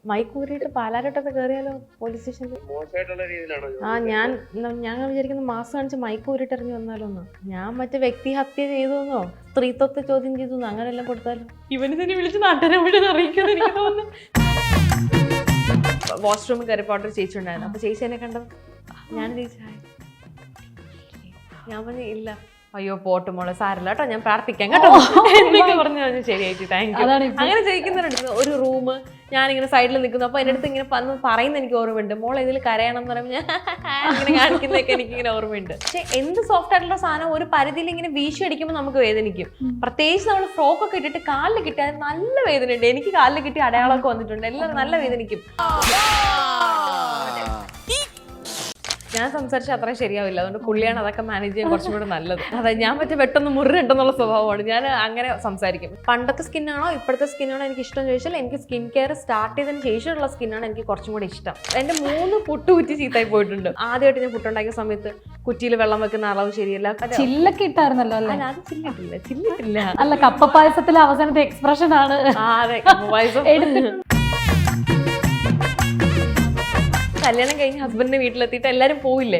മൈക്കൂരിയിട്ട് പാലാരോട്ടൊക്കെ കയറിയാലോ police സ്റ്റേഷനിൽ? ഞാൻ വിചാരിക്കുന്ന മാസം കാണിച്ച് മൈക്കൂരിട്ട് ഇറങ്ങി വന്നാലോ എന്ന്. ഞാൻ മറ്റേ വ്യക്തി ഹത്യ ചെയ്തോന്നോ സ്ത്രീത്വത്തെ ചോദ്യം ചെയ്തു അങ്ങനെല്ലാം കൊടുത്താലോ? ഇവന് തന്നെ വിളിച്ച് നാട്ടുകാരെ എവിടെ അറിയിക്കുമെന്ന് എനിക്ക് തോന്നുന്നു. വാഷ്റൂമിൽ കയറിപ്പോട്ടൊരു ചേച്ചി ഉണ്ടായിരുന്നു. അപ്പൊ ചേച്ചി എന്നെ കണ്ടോ, ഞാൻ ഞാൻ പറഞ്ഞു ഇല്ല, അയ്യോ പോട്ട് മോളെ സാരില്ല കേട്ടോ, ഞാൻ പ്രാർത്ഥിക്കാം കേട്ടോ എന്നൊക്കെ പറഞ്ഞു. ശരിയായിട്ട് താങ്ക് യു. അങ്ങനെ ചെയ്യിക്കുന്നവരുണ്ട്. ഒരു റൂം ഞാനിങ്ങനെ സൈഡിൽ നിൽക്കുന്നു, അപ്പൊ എൻ്റെ അടുത്ത് ഇങ്ങനെ പറയുന്ന എനിക്ക് ഓർമ്മയുണ്ട്, മോളെ ഇതിൽ കരയണം എന്ന് പറയുമ്പോൾ ഞാൻ ഇങ്ങനെ കാണിക്കുന്നതൊക്കെ എനിക്കിങ്ങനെ ഓർമ്മയുണ്ട്. പക്ഷെ എന്ത് സോഫ്റ്റ് ആയിട്ടുള്ള സാധനം ഒരു പരിധിയിൽ ഇങ്ങനെ വീശി അടിക്കുമ്പോൾ നമുക്ക് വേദനിക്കും. പ്രത്യേകിച്ച് നമ്മൾ ഫ്രോക്കൊക്കെ ഇട്ടിട്ട് കാലിൽ കിട്ടിയാൽ നല്ല വേദനയുണ്ട്. എനിക്ക് കാലിൽ കിട്ടിയ അടയാളമൊക്കെ വന്നിട്ടുണ്ട്. എല്ലാവരും നല്ല വേദനിക്കും. ഞാൻ സംസാരിച്ചാൽ അത്രയും ശരിയാവില്ല, അതുകൊണ്ട് പുള്ളിയാണ് അതൊക്കെ മാനേജ് ചെയ്യാൻ കുറച്ചും കൂടെ നല്ലത്. അതെ, ഞാൻ മറ്റേ വെട്ടൊന്ന് മുറിട്ടുന്നുള്ള സ്വഭാവമാണ്. ഞാൻ അങ്ങനെ സംസാരിക്കും. പണ്ടത്തെ സ്കിന്നാണോ ഇപ്പോഴത്തെ സ്കിന്നാണോ എനിക്ക് ഇഷ്ടം ചോദിച്ചാൽ, എനിക്ക് സ്കിൻ കെയർ സ്റ്റാർട്ട് ചെയ്തതിന് ശേഷമുള്ള സ്കിന്നാണ് എനിക്ക് കുറച്ചും കൂടെ ഇഷ്ടം. എൻ്റെ 3 പുട്ടുകുറ്റി ചീത്തായി പോയിട്ടുണ്ട്. ആദ്യമായിട്ട് ഞാൻ പുട്ടുണ്ടാക്കിയ സമയത്ത് കുറ്റിയിൽ വെള്ളം വെക്കുന്ന അളവ് ശരിയല്ല. ചില്ലൊക്കെ ഇട്ടായിരുന്നല്ലോ അല്ലേ? അത് ചില്ലിട്ടില്ല. അല്ല, കപ്പ പായസത്തിലെ അവസാനത്തെ എക്സ്പ്രഷൻ ആണ്. അതെ, കപ്പ പായസം. കല്യാണം കഴിഞ്ഞ് ഹസ്ബൻഡിന്റെ വീട്ടിലെത്തിയിട്ട് എല്ലാവരും പോയില്ലേ,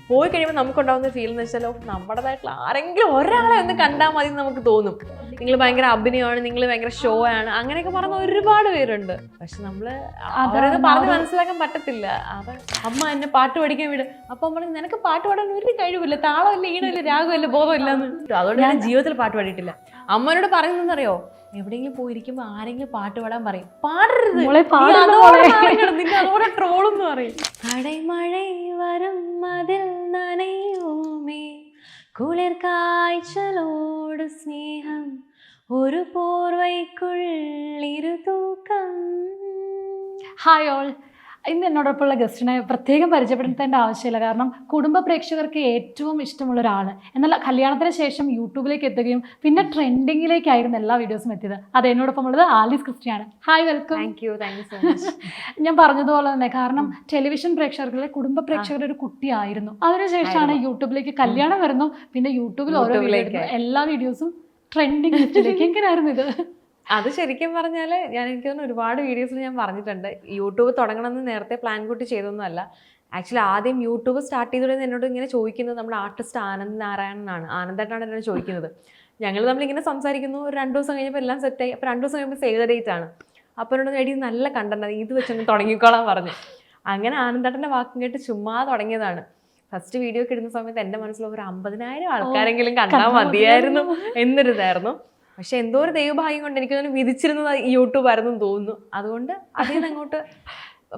പോയി കഴിയുമ്പോൾ നമുക്കുണ്ടാവുന്ന ഫീൽ എന്ന് വെച്ചാലോ, നമ്മുടേതായിട്ടുള്ള ആരെങ്കിലും ഒരാളെ ഒന്ന് കണ്ടാൽ മതി എന്ന് നമുക്ക് തോന്നും. നിങ്ങൾ ഭയങ്കര അഭിനയമാണ്, നിങ്ങൾ ഭയങ്കര ഷോ ആണ്, അങ്ങനെയൊക്കെ പറഞ്ഞ ഒരുപാട് പേരുണ്ട്. പക്ഷെ നമ്മള് അവരത് പറഞ്ഞ് മനസ്സിലാക്കാൻ പറ്റത്തില്ല. അമ്മ എന്നെ പാട്ട് പഠിക്കാൻ വിടും. അപ്പൊ നമ്മൾ നിനക്ക് പാട്ട് പാടാൻ ഒരു കഴിവില്ല, താളമില്ല, ഈണമില്ല, രാഗമില്ല, ബോധമില്ല എന്ന്. അതുകൊണ്ട് ഞാൻ ജീവിതത്തിൽ പാട്ട് പാടിയിട്ടില്ല. അമ്മനോട് പറയുന്നറിയോ, എവിടെയെങ്കിലും പോയിരിക്കുമ്പോ ആരെങ്കിലും പാട്ട് പാടാൻ പറയും, പാടരുത്, നിന്നെ അതോടെ ട്രോളെന്ന് പറയും. അടൈമഴை വരും അതിൽ നനയുമേ കുളിർ കാഴ്ചലോട് സ്നേഹം ഒരു പോർവൈക്കുള്ളിരു തൂക്കം. ഹായ് ഓൾ, ഇന്ന് എന്നോടൊപ്പമുള്ള ഗസ്റ്റിനെ പ്രത്യേകം പരിചയപ്പെടുത്തേണ്ട ആവശ്യമില്ല. കാരണം കുടുംബ പ്രേക്ഷകർക്ക് ഏറ്റവും ഇഷ്ടമുള്ള ഒരാൾ. എന്നാൽ കല്യാണത്തിന് ശേഷം യൂട്യൂബിലേക്ക് എത്തുകയും പിന്നെ ട്രെൻഡിങ്ങിലേക്കായിരുന്നു എല്ലാ വീഡിയോസും എത്തിയത്. അത് എന്നോടൊപ്പമുള്ളത് ആലീസ് ക്രിസ്റ്റിയാണ്. Hi, welcome. Thank you so much. ഞാൻ പറഞ്ഞതുപോലെ തന്നെ, കാരണം ടെലിവിഷൻ പ്രേക്ഷകരിലെ കുടുംബ പ്രേക്ഷകരുടെ ഒരു കുട്ടിയായിരുന്നു. അതിനുശേഷമാണ് യൂട്യൂബിലേക്ക് കല്യാണം വരുന്നു, പിന്നെ യൂട്യൂബിൽ ഓരോ വീഡിയോ, എല്ലാ വീഡിയോസും ട്രെൻഡിങ് ലിസ്റ്റിലേക്ക്. എങ്ങനെയായിരുന്നു ഇത്? അത് ശരിക്കും പറഞ്ഞാൽ എനിക്ക് തോന്നുന്നു ഒരുപാട് വീഡിയോസിൽ ഞാൻ പറഞ്ഞിട്ടുണ്ട്. യൂട്യൂബ് തുടങ്ങണമെന്ന് നേരത്തെ പ്ലാൻ കൂട്ടി ചെയ്തൊന്നുമല്ല. ആക്ച്വലി ആദ്യം യൂട്യൂബ് സ്റ്റാർട്ട് ചെയ്തോടെ എന്നോട് ഇങ്ങനെ ചോദിക്കുന്നത് നമ്മുടെ ആർട്ടിസ്റ്റ് ആനന്ദ് നാരായണനാണ്. ആനന്ദേട്ടാണ് എന്നോട് ചോദിക്കുന്നത്. ഞങ്ങൾ തമ്മിലിങ്ങനെ സംസാരിക്കുന്നു. ഒരു 2 ദിവസം കഴിഞ്ഞപ്പോൾ എല്ലാം സെറ്റായി. അപ്പോൾ 2 ദിവസം കഴിയുമ്പോൾ സേവ് ദ ഡേറ്റ് ആണ്. അപ്പോൾ എന്നോട് എടി നല്ല കണ്ടന്റ്, ഇത് വെച്ചൊന്ന് തുടങ്ങിക്കോളാൻ പറഞ്ഞു. അങ്ങനെ ആനന്ദേട്ടൻ്റെ വാക്കും കേട്ട് ചുമ്മാ തുടങ്ങിയതാണ്. ഫസ്റ്റ് വീഡിയോ ഒക്കെ ഇടുന്ന സമയത്ത് എൻ്റെ മനസ്സിൽ ഒരു 50,000 ആൾക്കാരെങ്കിലും കണ്ടാൽ മതിയായിരുന്നു എന്നൊരിതായിരുന്നു. പക്ഷെ എന്തോ ഒരു ദൈവഭാഗ്യം കൊണ്ട് എനിക്ക് തോന്നുന്നു വിധിച്ചിരുന്നത് യൂട്യൂബ് ആയിരുന്നു തോന്നുന്നു. അതുകൊണ്ട് അതിൽ നിന്ന് അങ്ങോട്ട്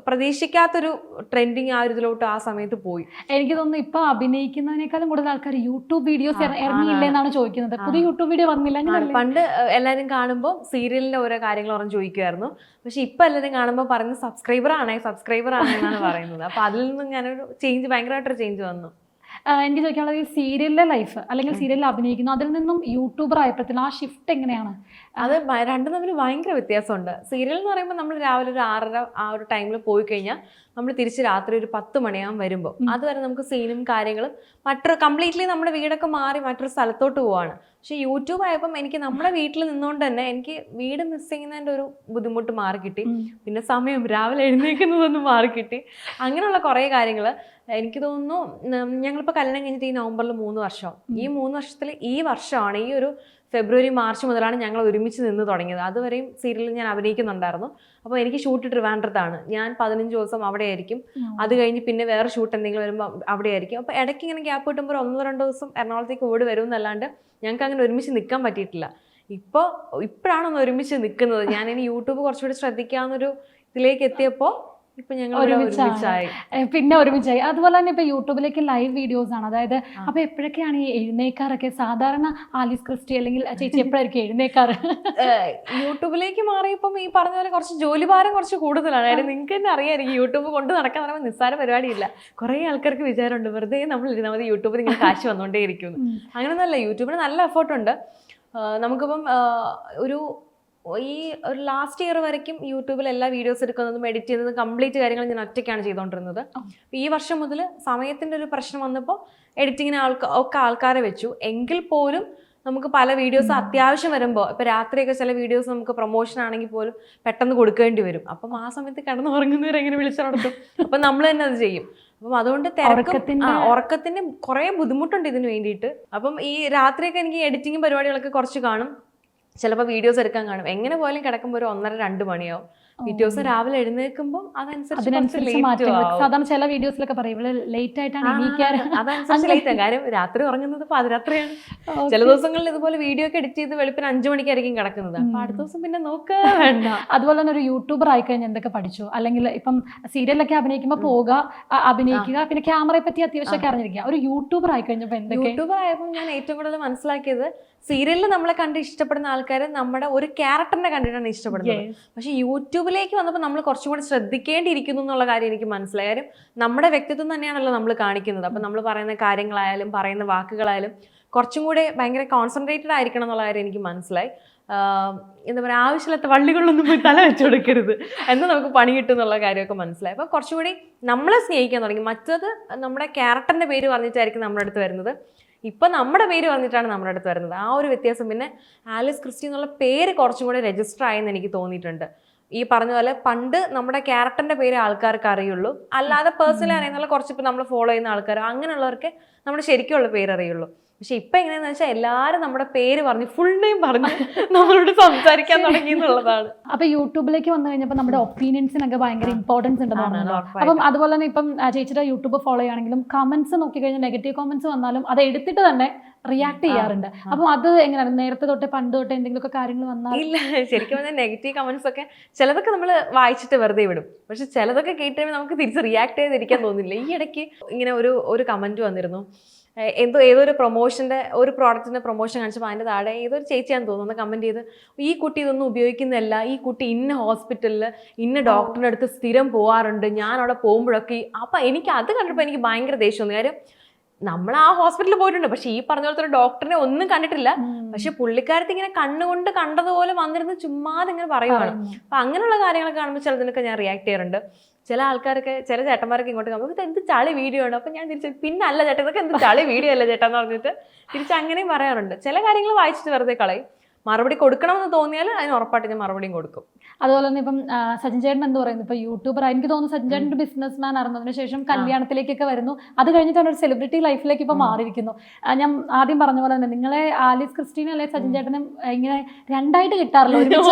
പ്രതീക്ഷിക്കാത്തൊരു ട്രെൻഡിങ് ആ ഒരു ഇതിലോട്ട് ആ സമയത്ത് പോയി. എനിക്ക് തോന്നുന്നു ഇപ്പൊ അഭിനയിക്കുന്നതിനേക്കാളും കൂടുതൽ ആൾക്കാർ യൂട്യൂബ് വീഡിയോസ് ഇറങ്ങിയില്ലേ എന്നാണ് ചോദിക്കുന്നത്. പുതിയ യൂട്യൂബ് വീഡിയോ വന്നില്ല. പണ്ട് എല്ലാവരും കാണുമ്പോൾ സീരിയലിന്റെ ഓരോ കാര്യങ്ങൾ പറഞ്ഞ് ചോദിക്കുമായിരുന്നു. പക്ഷെ ഇപ്പൊ എല്ലാവരും കാണുമ്പോൾ പറഞ്ഞ് സബ്സ്ക്രൈബർ ആണേ എന്നാണ് പറയുന്നത്. അപ്പൊ അതിൽ നിന്നും ഞാനൊരു ചേഞ്ച്, ഭയങ്കരമായിട്ടൊരു ചേഞ്ച് വന്നു. എനിക്ക് ചോദിക്കാനുള്ളത്, ഈ സീരിയലിലെ ലൈഫ് അല്ലെങ്കിൽ സീരിയലിൽ അഭിനയിക്കുന്നു, അതിൽ നിന്നും യൂട്യൂബർ ആയപ്പോഴത്തേനും ആ ഷിഫ്റ്റ് എങ്ങനെയാണ്? അത് രണ്ടും തമ്മിൽ ഭയങ്കര വ്യത്യാസമുണ്ട്. സീരിയൽ എന്ന് പറയുമ്പോൾ നമ്മൾ രാവിലെ ഒരു 6:30 ആ ഒരു ടൈമിൽ പോയി കഴിഞ്ഞാൽ നമ്മൾ തിരിച്ച് രാത്രി ഒരു 10 മണിയാകും വരുമ്പോൾ. അതുവരെ നമുക്ക് സീനും കാര്യങ്ങളും കംപ്ലീറ്റ്ലി നമ്മുടെ വീടൊക്കെ മാറി മറ്റൊരു സ്ഥലത്തോട്ട് പോവാണ്. പക്ഷെ യൂട്യൂബ് ആയപ്പം എനിക്ക് നമ്മുടെ വീട്ടിൽ നിന്നുകൊണ്ട് തന്നെ എനിക്ക് വീട് മിസ് ചെയ്യുന്നതിൻ്റെ ഒരു ബുദ്ധിമുട്ട് മാറിക്കിട്ടി. പിന്നെ സമയം രാവിലെ എഴുന്നേൽക്കുന്നതൊന്നും മാറിക്കിട്ടി. അങ്ങനെയുള്ള കുറേ കാര്യങ്ങൾ എനിക്ക് തോന്നുന്നു. ഞങ്ങളിപ്പോൾ കല്യാണം കഴിഞ്ഞിട്ട് ഈ നവംബറിൽ 3 വർഷം. ഈ 3 വർഷത്തിൽ ഈ വർഷമാണ്, ഈ ഒരു ഫെബ്രുവരി മാർച്ച് മുതലാണ് ഞങ്ങൾ ഒരുമിച്ച് നിന്ന് തുടങ്ങിയത്. അതുവരെയും സീരിയലിൽ ഞാൻ അഭിനയിക്കുന്നുണ്ടായിരുന്നു. അപ്പോൾ എനിക്ക് ഷൂട്ട് ട്രിവാൻഡ്രത്താണ്. ഞാൻ 15 ദിവസം അവിടെ ആയിരിക്കും. അത് കഴിഞ്ഞ് പിന്നെ വേറെ ഷൂട്ട് എന്തെങ്കിലും വരുമ്പോൾ അവിടെ ആയിരിക്കും. അപ്പോൾ ഇടയ്ക്ക് ഇങ്ങനെ ഗ്യാപ്പ് കിട്ടുമ്പോൾ 1-2 ദിവസം എറണാകുളത്തേക്ക് ഓടി വരുമെന്നല്ലാണ്ട് ഞങ്ങൾക്ക് അങ്ങനെ ഒരുമിച്ച് നിൽക്കാൻ പറ്റിയിട്ടില്ല. ഇപ്പോഴാണ് ഒന്ന് ഒരുമിച്ച് നിൽക്കുന്നത്. ഞാനിനി യൂട്യൂബ് കുറച്ചുകൂടി ശ്രദ്ധിക്കാവുന്നൊരു ഇതിലേക്ക് എത്തിയപ്പോൾ ഇപ്പൊ ഞങ്ങൾ ഒരുമിച്ചായി. അതുപോലെ തന്നെ ഇപ്പൊ യൂട്യൂബിലേക്ക് ലൈവ് വീഡിയോസ് ആണ്. അതായത് അപ്പൊ എപ്പോഴൊക്കെയാണ് ഈ എഴുന്നേക്കാറൊക്കെ? സാധാരണ ആലീസ് ക്രിസ്റ്റി അല്ലെങ്കിൽ ചേച്ചി എപ്പോഴായിരിക്കും എഴുന്നേക്കാറ്? യൂട്യൂബിലേക്ക് മാറിയപ്പം ഈ പറഞ്ഞ പോലെ കുറച്ച് ജോലിഭാരം കുറച്ച് കൂടുതലാണ്. കാര്യം നിങ്ങൾക്ക് തന്നെ അറിയാമായിരിക്കും, യൂട്യൂബ് കൊണ്ട് നടക്കാൻ പറയുമ്പോൾ നിസ്സാര പരിപാടിയില്ല. കുറേ ആൾക്കാർക്ക് വിചാരമുണ്ട് വെറുതെ നമ്മൾ ഇരുന്നാൽ മതി, യൂട്യൂബിൽ ഇങ്ങനെ കാശ് വന്നുകൊണ്ടേ ഇരിക്കുന്നു. അങ്ങനെയൊന്നുമല്ല. യൂട്യൂബിന് നല്ല എഫേർട്ടുണ്ട്. നമുക്കിപ്പം ഒരു ലാസ്റ്റ് ഇയർ വരയ്ക്കും യൂട്യൂബിൽ എല്ലാ വീഡിയോസ് എടുക്കുന്നതും എഡിറ്റ് ചെയ്യുന്നതും കംപ്ലീറ്റ് കാര്യങ്ങൾ ഞാൻ ഒറ്റയ്ക്കാണ് ചെയ്തുകൊണ്ടിരുന്നത്. ഈ വർഷം മുതൽ സമയത്തിൻ്റെ ഒരു പ്രശ്നം വന്നപ്പോൾ എഡിറ്റിങ്ങിന് ഒക്കെ ആൾക്കാരെ വെച്ചു. എങ്കിൽ പോലും നമുക്ക് പല വീഡിയോസ് അത്യാവശ്യം വരുമ്പോൾ ഇപ്പൊ രാത്രിയൊക്കെ ചില വീഡിയോസ് നമുക്ക് പ്രൊമോഷൻ ആണെങ്കിൽ പോലും പെട്ടെന്ന് കൊടുക്കേണ്ടി വരും. അപ്പം ആ സമയത്ത് കിടന്ന് ഉറങ്ങുന്നവരെ എങ്ങനെ വിളിച്ചു നടത്തും? അപ്പം നമ്മൾ തന്നെ അത് ചെയ്യും. അപ്പം അതുകൊണ്ട് ഉറക്കത്തിന് കുറെ ബുദ്ധിമുട്ടുണ്ട് ഇതിന് വേണ്ടിയിട്ട്. അപ്പം ഈ രാത്രിയൊക്കെ എനിക്ക് എഡിറ്റിംഗ് പരിപാടികളൊക്കെ കുറച്ച് കാണും, ചിലപ്പോൾ വീഡിയോസ് എടുക്കാൻ കാണും. എങ്ങനെ പോലും കിടക്കുമ്പോൾ ഒരു 1:30-2 മണിയാവും. പിറ്റേ ദിവസം രാവിലെ എഴുന്നേൽക്കുമ്പോൾ അതിനനുസരിച്ച് മാറ്റം. സാധാരണ ചില വീഡിയോസിലൊക്കെ പറയും ലേറ്റ് ആയിട്ടാണ് എണീക്കാറ്, അതനുസരിച്ച് ലേറ്റ് ആകും. കാര്യം രാത്രി ഉറങ്ങുന്നത് പാതിരാത്രിയാണ്. ചില ദിവസങ്ങളിൽ ഇതുപോലെ വീഡിയോ ഒക്കെ എഡിറ്റ് ചെയ്ത് വെളുപ്പിന് 5 മണിക്കായിരിക്കും കിടക്കുന്നത്. അപ്പൊ അടുത്ത ദിവസം പിന്നെ നോക്കുക വേണ്ട. അതുപോലെ തന്നെ ഒരു യൂട്യൂബർ ആയിക്കഴിഞ്ഞാൽ എന്തൊക്കെ പഠിച്ചു? അല്ലെങ്കിൽ ഇപ്പം സീരിയലൊക്കെ അഭിനയിക്കുമ്പോൾ പോവുക, അഭിനയിക്കുക, പിന്നെ ക്യാമറയെ പറ്റി അത്യാവശ്യമൊക്കെ അറിഞ്ഞിരിക്കുക. ഒരു യൂട്യൂബർ ആയിക്കഴിഞ്ഞപ്പോൾ എന്തൊക്കെ? യൂട്യൂബർ ആയപ്പോൾ ഞാൻ ഏറ്റവും കൂടുതൽ മനസ്സിലാക്കിയത്, സീരിയലിൽ നമ്മളെ കണ്ട് ഇഷ്ടപ്പെടുന്ന ആൾക്കാർ നമ്മുടെ ഒരു ക്യാരക്ടറിനെ കണ്ടിട്ടാണ് ഇഷ്ടപ്പെടുന്നത്. പക്ഷെ യൂട്യൂബിലേക്ക് വന്നപ്പോൾ നമ്മൾ കുറച്ചും കൂടി ശ്രദ്ധിക്കേണ്ടിയിരിക്കുന്നു എന്നുള്ള കാര്യം എനിക്ക് മനസ്സിലായി. കാര്യം നമ്മുടെ വ്യക്തിത്വം തന്നെയാണല്ലോ നമ്മൾ കാണിക്കുന്നത്. അപ്പം നമ്മൾ പറയുന്ന കാര്യങ്ങളായാലും പറയുന്ന വാക്കുകളായാലും കുറച്ചും കൂടെ ഭയങ്കര കോൺസെൻട്രേറ്റഡ് ആയിരിക്കണം എന്നുള്ള കാര്യം എനിക്ക് മനസ്സിലായി. എന്താ പറയുക, ആവശ്യമില്ലാത്ത വള്ളികളൊന്നും പോയി തല വെച്ച് കൊടുക്കരുത്, എന്നാൽ നമുക്ക് പണി കിട്ടും എന്നുള്ള കാര്യമൊക്കെ മനസ്സിലായി. അപ്പോൾ കുറച്ചുകൂടി നമ്മളെ സ്നേഹിക്കാൻ തുടങ്ങി. മറ്റത് നമ്മുടെ ക്യാരക്ടറിൻ്റെ പേര് പറഞ്ഞിട്ടായിരിക്കും നമ്മുടെ അടുത്ത് വരുന്നത്, ഇപ്പം നമ്മുടെ പേര് പറഞ്ഞിട്ടാണ് നമ്മുടെ അടുത്ത് വരുന്നത്. ആ ഒരു വ്യത്യാസം. പിന്നെ ആലിസ് ക്രിസ്റ്റി എന്നുള്ള പേര് കുറച്ചും കൂടെ രജിസ്റ്റർ ആയെന്ന് എനിക്ക് തോന്നിയിട്ടുണ്ട്. ഈ പറഞ്ഞ പോലെ പണ്ട് നമ്മുടെ ക്യാരക്ടറിൻ്റെ പേര് ആൾക്കാർക്ക് അറിയുള്ളൂ, അല്ലാതെ പേഴ്സണലി അറിയുന്നുള്ള കുറച്ച് ഇപ്പം നമ്മൾ ഫോളോ ചെയ്യുന്ന ആൾക്കാർ അങ്ങനെയുള്ളവർക്ക് നമ്മുടെ ശരിക്കുള്ള പേര് അറിയുള്ളൂ. പക്ഷെ ഇപ്പം എങ്ങനെയാണെന്ന് വെച്ചാൽ എല്ലാവരും നമ്മുടെ പേര് പറഞ്ഞ് ഫുൾ നെയിം പറഞ്ഞ് നമ്മളോട് സംസാരിക്കാൻ തുടങ്ങി എന്നുള്ളതാണ്. അപ്പൊ യൂട്യൂബിലേക്ക് വന്നു കഴിഞ്ഞപ്പോൾ നമ്മുടെ ഒപ്പീനിയൻസിനൊക്കെ ഭയങ്കര ഇമ്പോർട്ടൻസ് ഉണ്ടെന്നാണ്. അപ്പം അതുപോലെ തന്നെ ഇപ്പം ചേച്ചിയുടെ യൂട്യൂബ് ഫോളോ ചെയ്യുകയാണെങ്കിലും കമന്റ്സ് നോക്കിക്കഴിഞ്ഞാൽ നെഗറ്റീവ് കമന്റ്സ് വന്നാലും അത് എടുത്തിട്ട് തന്നെ റിയാക്ട് ചെയ്യാറുണ്ട്. അപ്പം അത് എങ്ങനെയാണ്? നേരത്തെ തൊട്ട് പണ്ട് തൊട്ട് എന്തെങ്കിലുമൊക്കെ കാര്യങ്ങൾ വന്നാൽ? ഇല്ല, ശരിക്കും പറഞ്ഞാൽ നെഗറ്റീവ് കമന്റ്സ് ഒക്കെ ചിലതൊക്കെ നമ്മൾ വായിച്ചിട്ട് വെറുതെ വിടും. പക്ഷെ ചിലതൊക്കെ കേട്ട് കഴിയുമ്പോൾ നമുക്ക് തിരിച്ച് റിയാക്ട് ചെയ്തിരിക്കാൻ തോന്നില്ല. ഈ ഇടയ്ക്ക് ഇങ്ങനെ ഒരു കമന്റ് വന്നിരുന്നു, ഏതൊരു പ്രൊമോഷൻ്റെ ഒരു പ്രോഡക്റ്റിൻ്റെ പ്രൊമോഷൻ കാണിച്ചപ്പോൾ അതിൻ്റെ താഴെ ഏതൊരു ചേച്ചിയാണെന്ന് തോന്നുന്നു കമൻറ്റ് ചെയ്ത്, ഈ കുട്ടി ഇതൊന്നും ഉപയോഗിക്കുന്നതല്ല, ഈ കുട്ടി ഇന്ന ഹോസ്പിറ്റലിൽ ഇന്ന ഡോക്ടറിൻ്റെ അടുത്ത് സ്ഥിരം പോകാറുണ്ട്, ഞാൻ അവിടെ പോകുമ്പോഴൊക്കെ. അപ്പം എനിക്ക് അത് കണ്ടപ്പോൾ എനിക്ക് ഭയങ്കര ദേഷ്യം തോന്നി. കാര്യം നമ്മൾ ആ ഹോസ്പിറ്റലിൽ പോയിട്ടുണ്ട്, പക്ഷെ ഈ പറഞ്ഞ പോലത്തെ ഒരു ഡോക്ടറിനെ ഒന്നും കണ്ടിട്ടില്ല. പക്ഷെ പുള്ളിക്കാരത്തി ഇങ്ങനെ കണ്ണുകൊണ്ട് കണ്ടതുപോലെ വന്നിരുന്ന് ചുമ്മാതെ ഇങ്ങനെ പറയുവാണ്. അപ്പം അങ്ങനെയുള്ള കാര്യങ്ങളൊക്കെ കാണുമ്പോൾ ചിലതിനൊക്കെ ഞാൻ റിയാക്ട് ചെയ്യാറുണ്ട്. ചില ആൾക്കാരൊക്കെ, ചില ചേട്ടന്മാരൊക്കെ ഇങ്ങോട്ട് കാണുമ്പോൾ ഇത് എന്ത് ചളി വീഡിയോ ആണ്. അപ്പം ഞാൻ തിരിച്ച് പിന്നെ അല്ല ചേട്ടാ, ഇതൊക്കെ എന്ത് ചളി വീഡിയോ അല്ല ചേട്ടാ എന്ന് പറഞ്ഞിട്ട് തിരിച്ച് അങ്ങനെയും പറയാറുണ്ട്. ചില കാര്യങ്ങൾ വായിച്ചിട്ട് വെറുതെ കളയും. മറുപടി കൊടുക്കണമെന്ന് തോന്നിയാൽ അതിന് ഉറപ്പായിട്ട് ഞാൻ മറുപടിയും കൊടുക്കും. അതുപോലെ തന്നെ ഇപ്പം സച്ചിൻ ചേട്ടൻ എന്ത് പറയുന്നു, ഇപ്പൊ യൂട്യൂബർ എനിക്ക് തോന്നുന്നു സച്ചിൻ ചേട്ടൻ ഒരു ബിസിനസ് മാൻ ആയിരുന്നതിന് ശേഷം കല്യാണത്തിലേക്കൊക്കെ വരുന്നു, അത് കഴിഞ്ഞിട്ടാണ് ഒരു സെലിബ്രിറ്റി ലൈഫിലേക്ക് ഇപ്പൊ മാറിയിരിക്കുന്നു. ഞാൻ ആദ്യം പറഞ്ഞ പോലെ തന്നെ നിങ്ങളെ ആലിസ് ക്രിസ്റ്റീന അല്ലെ സച്ചിൻ ചേട്ടനും ഇങ്ങനെ രണ്ടായിട്ട് കിട്ടാറില്ല,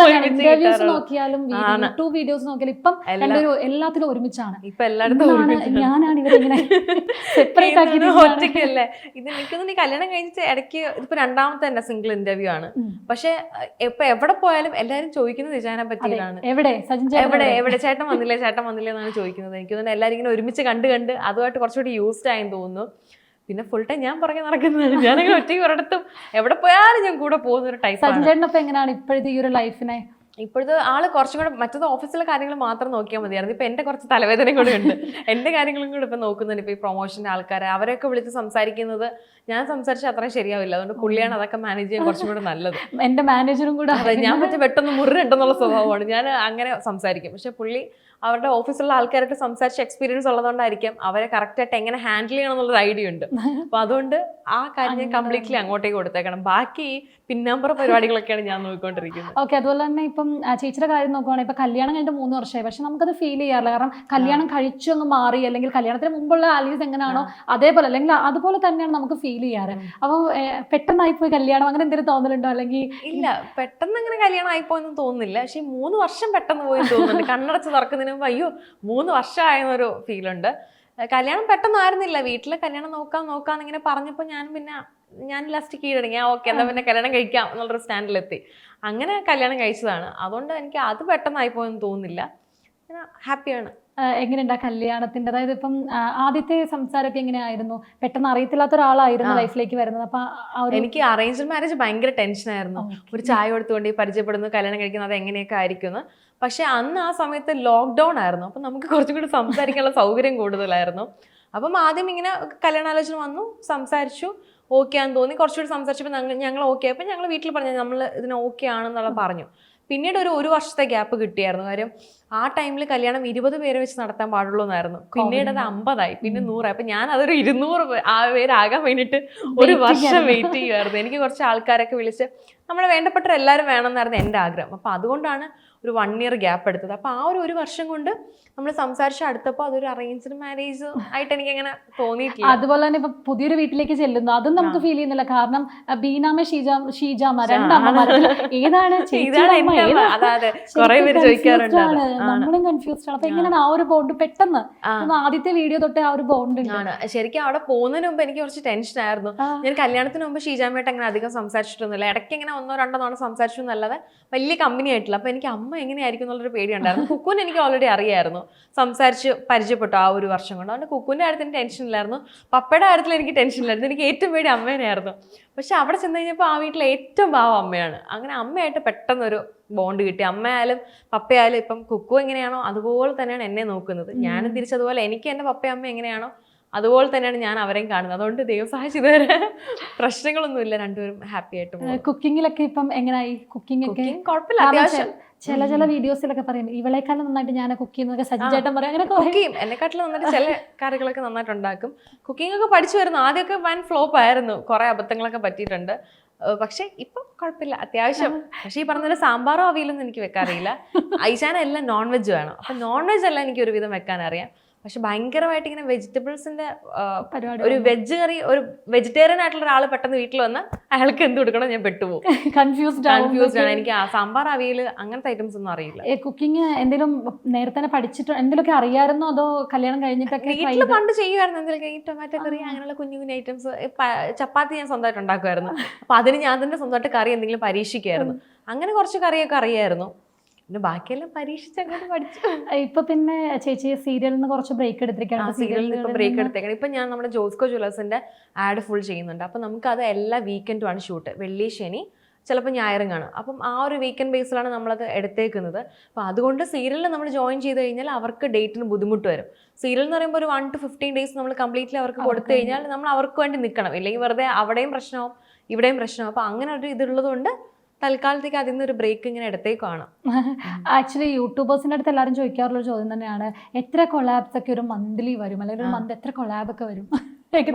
ഇന്റർവ്യൂസ് നോക്കിയാലും യൂട്യൂബ് വീഡിയോസ് നോക്കിയാലും ഇപ്പം രണ്ടുപേരും എല്ലാത്തിലും ഒരുമിച്ചാണ്. ഞാനാണ് ഇവരിങ്ങനെ സെപ്പറേറ്റ് ആക്കിയിട്ടില്ലേ. ഇത് എനിക്കൊന്നും ഈ കല്യാണം കഴിഞ്ഞിട്ട് ഇടയ്ക്ക് ഇതിപ്പോ രണ്ടാമത്തെ തന്നെ സിംഗിൾ ഇന്റർവ്യൂ ആണ്. പക്ഷെ ഇപ്പൊ എവിടെ പോയാലും എല്ലാരും ചോദിക്കുന്നത് ദിശാനെ പറ്റിയാണ്. എവിടെ ചേട്ടൻ വന്നില്ലേ എന്നാണ് ചോദിക്കുന്നത്. എനിക്ക് തോന്നുന്നു എല്ലാരും ഇങ്ങനെ ഒരുമിച്ച് കണ്ട് അതുമായിട്ട് കുറച്ചുകൂടി യൂസ്ഡ് ആയെന്ന് തോന്നുന്നു. പിന്നെ ഫുൾ ടൈം ഞാൻ പുറകെ നടക്കുന്നതാണ്. ഞാനങ്ങനെ ഒറ്റയ്ക്ക് ഒരിടത്തും എവിടെ പോയാലും ഞാൻ കൂടെ പോകുന്ന ഒരു ടൈപ്പ്. സച്ചിൻ ചേട്ടനൊപ്പം എങ്ങനെയാണ് ഇപ്പോഴത്തെ ഈ ഒരു ലൈഫിനെ? ഇപ്പോഴത്തെ ആള് കുറച്ചും കൂടെ മറ്റത് ഓഫീസിലെ കാര്യങ്ങൾ മാത്രം നോക്കിയാൽ മതിയായിരുന്നു. ഇപ്പൊ എന്റെ കുറച്ച് തലവേദനയും കൂടെ ഉണ്ട്. എന്റെ കാര്യങ്ങളും കൂടെ ഇപ്പൊ നോക്കുന്നുണ്ട്. ഇപ്പൊ ഈ പ്രൊമോഷന്റെ ആൾക്കാരെ അവരൊക്കെ വിളിച്ച് സംസാരിക്കുന്നത് ഞാൻ സംസാരിച്ചാൽ അത്രയും ശരിയാവില്ല. അതുകൊണ്ട് പുള്ളിയാണ് അതൊക്കെ മാനേജ് ചെയ്യാൻ കുറച്ചും കൂടെ നല്ലത്. എന്റെ മാനേജറും കൂടെ ഞാൻ മറ്റേ പെട്ടെന്ന് മുറിണ്ടെന്നുള്ള സ്വഭാവമാണ്. ഞാൻ അങ്ങനെ സംസാരിക്കും. പക്ഷെ പുള്ളി അവരുടെ ഓഫീസിലുള്ള ആൾക്കാരായിട്ട് സംസാരിച്ച എക്സ്പീരിയൻസ് ഉള്ളതുകൊണ്ടായിരിക്കും അവരെ കറക്റ്റായിട്ട് എങ്ങനെ ഹാൻഡിൽ ചെയ്യണം എന്നുള്ളൊരു ഐഡിയ ഉണ്ട്. അപ്പൊ അതുകൊണ്ട് ആ കാര്യം ഞാൻ കംപ്ലീറ്റ്ലി അങ്ങോട്ടേക്ക് കൊടുത്തേക്കണം. ബാക്കി പിന്നാമ്പുറ പരിപാടികളൊക്കെയാണ് ഞാൻ നോക്കിക്കൊണ്ടിരിക്കുന്നത്. ഓക്കെ. അതുപോലെ തന്നെ ഇപ്പം ചേച്ചിയുടെ കാര്യം നോക്കുവാണെങ്കിൽ ഇപ്പൊ കല്യാണം കഴിഞ്ഞിട്ട് 3 വർഷമായി, പക്ഷെ നമുക്കത് ഫീൽ ചെയ്യാറില്ല. കാരണം കല്യാണം കഴിച്ചു അങ്ങ് മാറി, അല്ലെങ്കിൽ കല്യാണത്തിന് മുമ്പുള്ള ആലീസ് എങ്ങനെയാണോ അതേപോലെ അല്ലെങ്കിൽ അതുപോലെ തന്നെയാണ് നമുക്ക് ഫീൽ ചെയ്യാറ്. അപ്പൊ പെട്ടെന്നായിപ്പോയി കല്യാണം അങ്ങനെ എന്തെങ്കിലും തോന്നലുണ്ടോ? അല്ലെങ്കിൽ ഇല്ല, പെട്ടെന്ന് അങ്ങനെ കല്യാണം ആയിപ്പോയെന്ന് തോന്നുന്നില്ല. പക്ഷെ 3 വർഷം പെട്ടെന്ന് പോയി തോന്നുന്നുണ്ട്. കണ്ണടച്ച് തുറക്കുന്നതിന് മുമ്പ് അയ്യോ 3 വർഷമായെന്നൊരു ഫീലുണ്ട്. കല്യാണം പെട്ടെന്നായിരുന്നില്ല. വീട്ടിലെ കല്യാണം നോക്കാന്ന് ഇങ്ങനെ പറഞ്ഞപ്പോൾ ഞാൻ ലാസ്റ്റ് കീഴടങ്ങി. ഓക്കെ എന്നാൽ പിന്നെ കല്യാണം കഴിക്കാം എന്നുള്ളൊരു സ്റ്റാൻഡിലെത്തി. അങ്ങനെ കല്യാണം കഴിച്ചതാണ്. അതുകൊണ്ട് എനിക്ക് അത് പെട്ടെന്നായിപ്പോയെന്ന് തോന്നുന്നില്ല. ഹാപ്പിയാണ്. എങ്ങനെയുണ്ട് കല്യാണത്തിന്റെ? അതായത് ഇപ്പം ആദ്യത്തെ സംസാരമൊക്കെ എങ്ങനെയായിരുന്നു? പെട്ടെന്ന് അറിയത്തില്ലാത്ത ഒരാളായിരുന്നു ലൈഫിലേക്ക് വരുന്നത്. അപ്പൊ എനിക്ക് അറേഞ്ച്ഡ് മാരേജ് ഭയങ്കര ടെൻഷനായിരുന്നു. ഒരു ചായ കൊടുത്തുകൊണ്ട് പരിചയപ്പെടുന്നു, കല്യാണം കഴിക്കുന്നത്, അത് എങ്ങനെയൊക്കെ ആയിരിക്കും. പക്ഷെ അന്ന് ആ സമയത്ത് ലോക്ക്ഡൗൺ ആയിരുന്നു. അപ്പം നമുക്ക് കുറച്ചും കൂടി സംസാരിക്കാനുള്ള സൗകര്യം കൂടുതലായിരുന്നു. അപ്പം ആദ്യം ഇങ്ങനെ കല്യാണാലോചന വന്നു, സംസാരിച്ചു, ഓക്കെ ആണെന്ന് തോന്നി. കുറച്ചുകൂടി സംസാരിച്ചപ്പോൾ ഞങ്ങൾ ഓക്കെ ആയപ്പോൾ ഞങ്ങൾ വീട്ടിൽ പറഞ്ഞു നമ്മൾ ഇതിന് ഓക്കെ ആണെന്നുള്ള പറഞ്ഞു. പിന്നീട് ഒരു വർഷത്തെ ഗ്യാപ്പ് കിട്ടിയായിരുന്നു. കാര്യം ആ ടൈമിൽ കല്യാണം 20 പേരെ വെച്ച് നടത്താൻ പാടുള്ളൂ എന്നായിരുന്നു. പിന്നീട് അത് 50 പിന്നെ 100. അപ്പൊ ഞാൻ അതൊരു 200 പേരാകാൻ വേണ്ടിയിട്ട് ഒരു വർഷം വെയിറ്റ് ചെയ്യുമായിരുന്നു. എനിക്ക് കുറച്ച് ആൾക്കാരൊക്കെ വിളിച്ച് നമ്മളെ വേണ്ടപ്പെട്ട എല്ലാവരും വേണമെന്നായിരുന്നു എൻ്റെ ആഗ്രഹം. അപ്പൊ അതുകൊണ്ടാണ് ഒരു 1 ഇയർ ഗ്യാപ്പ് എടുത്തത്. അപ്പൊ ആ ഒരു വർഷം കൊണ്ട് നമ്മൾ സംസാരിച്ച് അടുത്തപ്പോൾ അതൊരു അറേഞ്ച്ഡ് മാരേജ് ആയിട്ട് എനിക്ക് അങ്ങനെ തോന്നിയിട്ടില്ല. അതുപോലെ തന്നെ ഇപ്പൊ പുതിയൊരു വീട്ടിലേക്ക് ചെല്ലുന്നു, അതും നമുക്ക് ഫീൽ ചെയ്യുന്നില്ല. കാരണം ബീനാമ ഷീജാമ രണ്ടമ്മമാര് ഏതാണ് നമ്മളും കൺഫ്യൂസ്ഡ് ആണ്. അപ്പൊ എങ്ങനെയാണ് ആ ഒരു ബോണ്ട് പെട്ടെന്ന് ആദ്യത്തെ വീഡിയോ തൊട്ട് ആ ഒരു ബോണ്ട് ആണ്? ശരിക്കും അവിടെ പോകുന്നതിന് മുമ്പ് എനിക്ക് കുറച്ച് ടെൻഷൻ ആയിരുന്നു. ഞാൻ കല്യാണത്തിന് മുമ്പ് ഷീജാമയായിട്ട് അങ്ങനെ അധികം സംസാരിച്ചിട്ടൊന്നുമില്ല. ഇടയ്ക്ക് ഇങ്ങനെ 1-2 തവണ സംസാരിച്ചു എന്നല്ലാതെ വലിയ കമ്പനി ആയിട്ടില്ല. അപ്പൊ എനിക്ക് അമ്മ എങ്ങനെയായിരിക്കും എന്നുള്ളൊരു പേടിയുണ്ടായിരുന്നു. കുക്കുവിന് എനിക്ക് ഓൾറെഡി അറിയായിരുന്നു, സംസാരിച്ച് പരിചയപ്പെട്ടു ആ ഒരു വർഷം കൊണ്ട്. അതുകൊണ്ട് കുക്കുവിൻ്റെ കാര്യത്തിന് ടെൻഷൻ ഇല്ലായിരുന്നു, പപ്പയുടെ കാര്യത്തിൽ എനിക്ക് ടെൻഷൻ ഇല്ലായിരുന്നു. എനിക്ക് ഏറ്റവും പേടി അമ്മേനെയായിരുന്നു. പക്ഷെ അവിടെ ചെന്ന് കഴിഞ്ഞപ്പോൾ ആ വീട്ടിലെ ഏറ്റവും പാവം അമ്മയാണ്. അങ്ങനെ അമ്മയായിട്ട് പെട്ടെന്നൊരു ബോണ്ട് കിട്ടി. അമ്മയായാലും പപ്പയായാലും ഇപ്പം കുക്കു എങ്ങനെയാണോ അതുപോലെ തന്നെയാണ് എന്നെ നോക്കുന്നത്. ഞാനും തിരിച്ചതുപോലെ എനിക്ക് എൻ്റെ പപ്പയും അമ്മ എങ്ങനെയാണോ അതുപോലെ തന്നെയാണ് ഞാൻ അവരെയും കാണുന്നത്. അതുകൊണ്ട് ദൈവം സഹായിച്ചു ഇതുവരെ പ്രശ്നങ്ങളൊന്നുമില്ല, രണ്ടുപേരും ഹാപ്പി ആയിട്ട് പോകും. കുക്കിങ്ങിലൊക്കെ ഇപ്പം എങ്ങനെയായി? കുക്കിംഗ് ഒക്കെ കുഴപ്പമില്ല, അത്യാവശ്യം. ചില വീഡിയോസിലൊക്കെ പറയും ഇവളെക്കാളും നന്നായിട്ട് ഞാൻ കുക്ക് ചെയ്യുന്നതൊക്കെ സജ്ജേട്ടൻ പറയും. അങ്ങനെ കുക്ക് ചെയ്യും, എന്നെക്കാട്ടിലും നന്നായിട്ട് ചില കറികളൊക്കെ നന്നായിട്ട് ഉണ്ടാക്കും. കുക്കിംഗ് ഒക്കെ പഠിച്ചു വരുന്നു. ആദ്യമൊക്കെ വൻ ഫ്ലോപ്പ് ആയിരുന്നു, കുറെ അബദ്ധങ്ങളൊക്കെ പറ്റിയിട്ടുണ്ട്. പക്ഷെ ഇപ്പം കുഴപ്പമില്ല, അത്യാവശ്യം. പക്ഷെ ഈ പറഞ്ഞ സാമ്പാറോ അവിയലൊന്നും എനിക്ക് വെക്കാറിയില്ല. ഐശാന എല്ലാം നോൺ വെജ് വേണം. അപ്പൊ നോൺ വെജ് എല്ലാം എനിക്ക് ഒരുവിധം വെക്കാൻ അറിയാം. പക്ഷെ ഭയങ്കരമായിട്ട് ഇങ്ങനെ വെജിറ്റബിൾസിന്റെ ഒരു വെജ് കറി, ഒരു വെജിറ്റേറിയൻ ആയിട്ടുള്ള ഒരാൾ പെട്ടെന്ന് വീട്ടിൽ വന്ന് അയാൾക്ക് എന്ത് കൊടുക്കണം ഞാൻ പെട്ടുപോകും. കൺഫ്യൂസ്ഡ് ആണ്. എനിക്ക് സാമ്പാർ അവിയൽ അങ്ങനത്തെ ഐറ്റംസ് ഒന്നും അറിയില്ല. കുക്കിംഗ് എന്തെങ്കിലും നേരത്തെ പഠിച്ചിട്ട് എന്തെങ്കിലുമൊക്കെ അറിയാമായിരുന്നോ അതോ കല്യാണം കഴിഞ്ഞിട്ടൊക്കെ? വീട്ടിൽ പണ്ട് ചെയ്യുമായിരുന്നു എന്തെങ്കിലും, ഈ ടൊമാറ്റോ കറി അങ്ങനെയുള്ള കുഞ്ഞു കുഞ്ഞു ഐറ്റംസ്. ചപ്പാത്തി ഞാൻ സ്വന്തമായിട്ട് ഉണ്ടാക്കുമായിരുന്നു. അപ്പൊ അതിന് ഞാൻ തന്നെ സ്വന്തമായിട്ട് കറി എന്തെങ്കിലും പരീക്ഷിക്കുമായിരുന്നു. അങ്ങനെ കുറച്ച് കറിയൊക്കെ അറിയായിരുന്നു. പിന്നെ ബാക്കിയെല്ലാം പരീക്ഷിച്ചങ്ങോട്ട് പഠിച്ചു. ഇപ്പൊ പിന്നെ ചേച്ചി സീരിയലിൽ നിന്ന് കുറച്ച് ബ്രേക്ക് എടുത്തിരിക്കുകയാണ്. സീരിയലിൽ നിന്ന് ബ്രേക്ക് എടുത്തേക്കണം. ഇപ്പൊ ഞാൻ നമ്മുടെ ജോസ്കോ ജ്വല്ലേഴ്സിന്റെ ആഡ് ഫുൾ ചെയ്യുന്നുണ്ട്. അപ്പൊ നമുക്ക് അത് എല്ലാ വീക്കെൻഡുമാണ് ഷൂട്ട്, വെള്ളി ശനി ചിലപ്പോൾ ഞായറും കാണും. അപ്പം ആ ഒരു വീക്കെൻഡ് ബേസിലാണ് നമ്മളത് എടുത്തേക്കുന്നത്. അപ്പോൾ അതുകൊണ്ട് സീരിയലിൽ നമ്മൾ ജോയിൻ ചെയ്ത് കഴിഞ്ഞാൽ അവർക്ക് ഡേറ്റിന് ബുദ്ധിമുട്ട് വരും. സീരിയൽ എന്ന് പറയുമ്പോൾ ഒരു 1 to 15 days നമ്മൾ കംപ്ലീറ്റ്ലി അവർക്ക് കൊടുത്തു കഴിഞ്ഞാൽ നമ്മൾ അവർക്ക് വേണ്ടി നിൽക്കണം. ഇല്ലെങ്കിൽ വെറുതെ അവിടെയും പ്രശ്നമാവും ഇവിടെയും പ്രശ്നമാവും. അപ്പോൾ അങ്ങനെ ഒരു ഇതുള്ളത് കൊണ്ട് തൽക്കാലത്തേക്ക് അതിൽ നിന്നൊരു ബ്രേക്ക് ഇങ്ങനെ എടുത്തേക്കാണ്. ആക്ച്വലി യൂട്യൂബേഴ്സിൻ്റെ അടുത്ത് എല്ലാവരും ചോദിക്കാറുള്ള ചോദ്യം തന്നെയാണ്, എത്ര കൊളാബ്സ് ഒക്കെ ഒരു മന്ത്ലി വരും, അല്ലെങ്കിൽ ഒരു മന്ത് എത്ര കൊളാബ് ഒക്കെ വരും?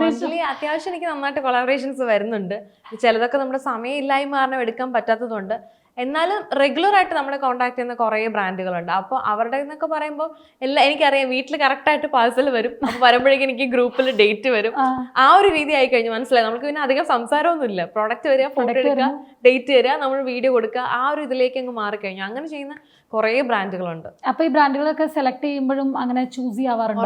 മന്ത്ലി അത്യാവശ്യം എനിക്ക് നന്നായിട്ട് കൊളാബറേഷൻസ് വരുന്നുണ്ട്. ചിലതൊക്കെ നമ്മുടെ സമയമില്ലായ്മ കാരണം എടുക്കാൻ പറ്റാത്തതുകൊണ്ട്. എന്നാലും റെഗുലർ ആയിട്ട് നമ്മളെ കോൺടാക്ട് ചെയ്യുന്ന കുറേ ബ്രാൻഡുകളുണ്ട്. അപ്പോൾ അവരുടെ എന്നൊക്കെ പറയുമ്പോൾ എനിക്കറിയാം വീട്ടിൽ കറക്റ്റായിട്ട് പാഴ്സൽ വരും. അപ്പോൾ വരുമ്പോഴേക്കും എനിക്ക് ഗ്രൂപ്പിൽ ഡേറ്റ് വരും. ആ ഒരു രീതി ആയി കഴിഞ്ഞു, മനസ്സിലായി. നമുക്ക് പിന്നെ അധികം സംസാരമൊന്നുമില്ല. പ്രോഡക്റ്റ് വരിക, ഫോട്ടോ എടുക്കുക, ഡേറ്റ് തരിക, നമ്മൾ വീഡിയോ കൊടുക്കുക, ആ ഒരു ഇതിലേക്ക് അങ്ങ് മാറിക്കഴിഞ്ഞു. അങ്ങനെ ചെയ്യുന്ന കുറേ ബ്രാൻഡുകളുണ്ട്. അപ്പൊ ഈ ബ്രാൻഡുകളൊക്കെ സെലക്ട് ചെയ്യുമ്പോഴും അങ്ങനെ ചൂസ് ചെയ്യാറുണ്ടോ?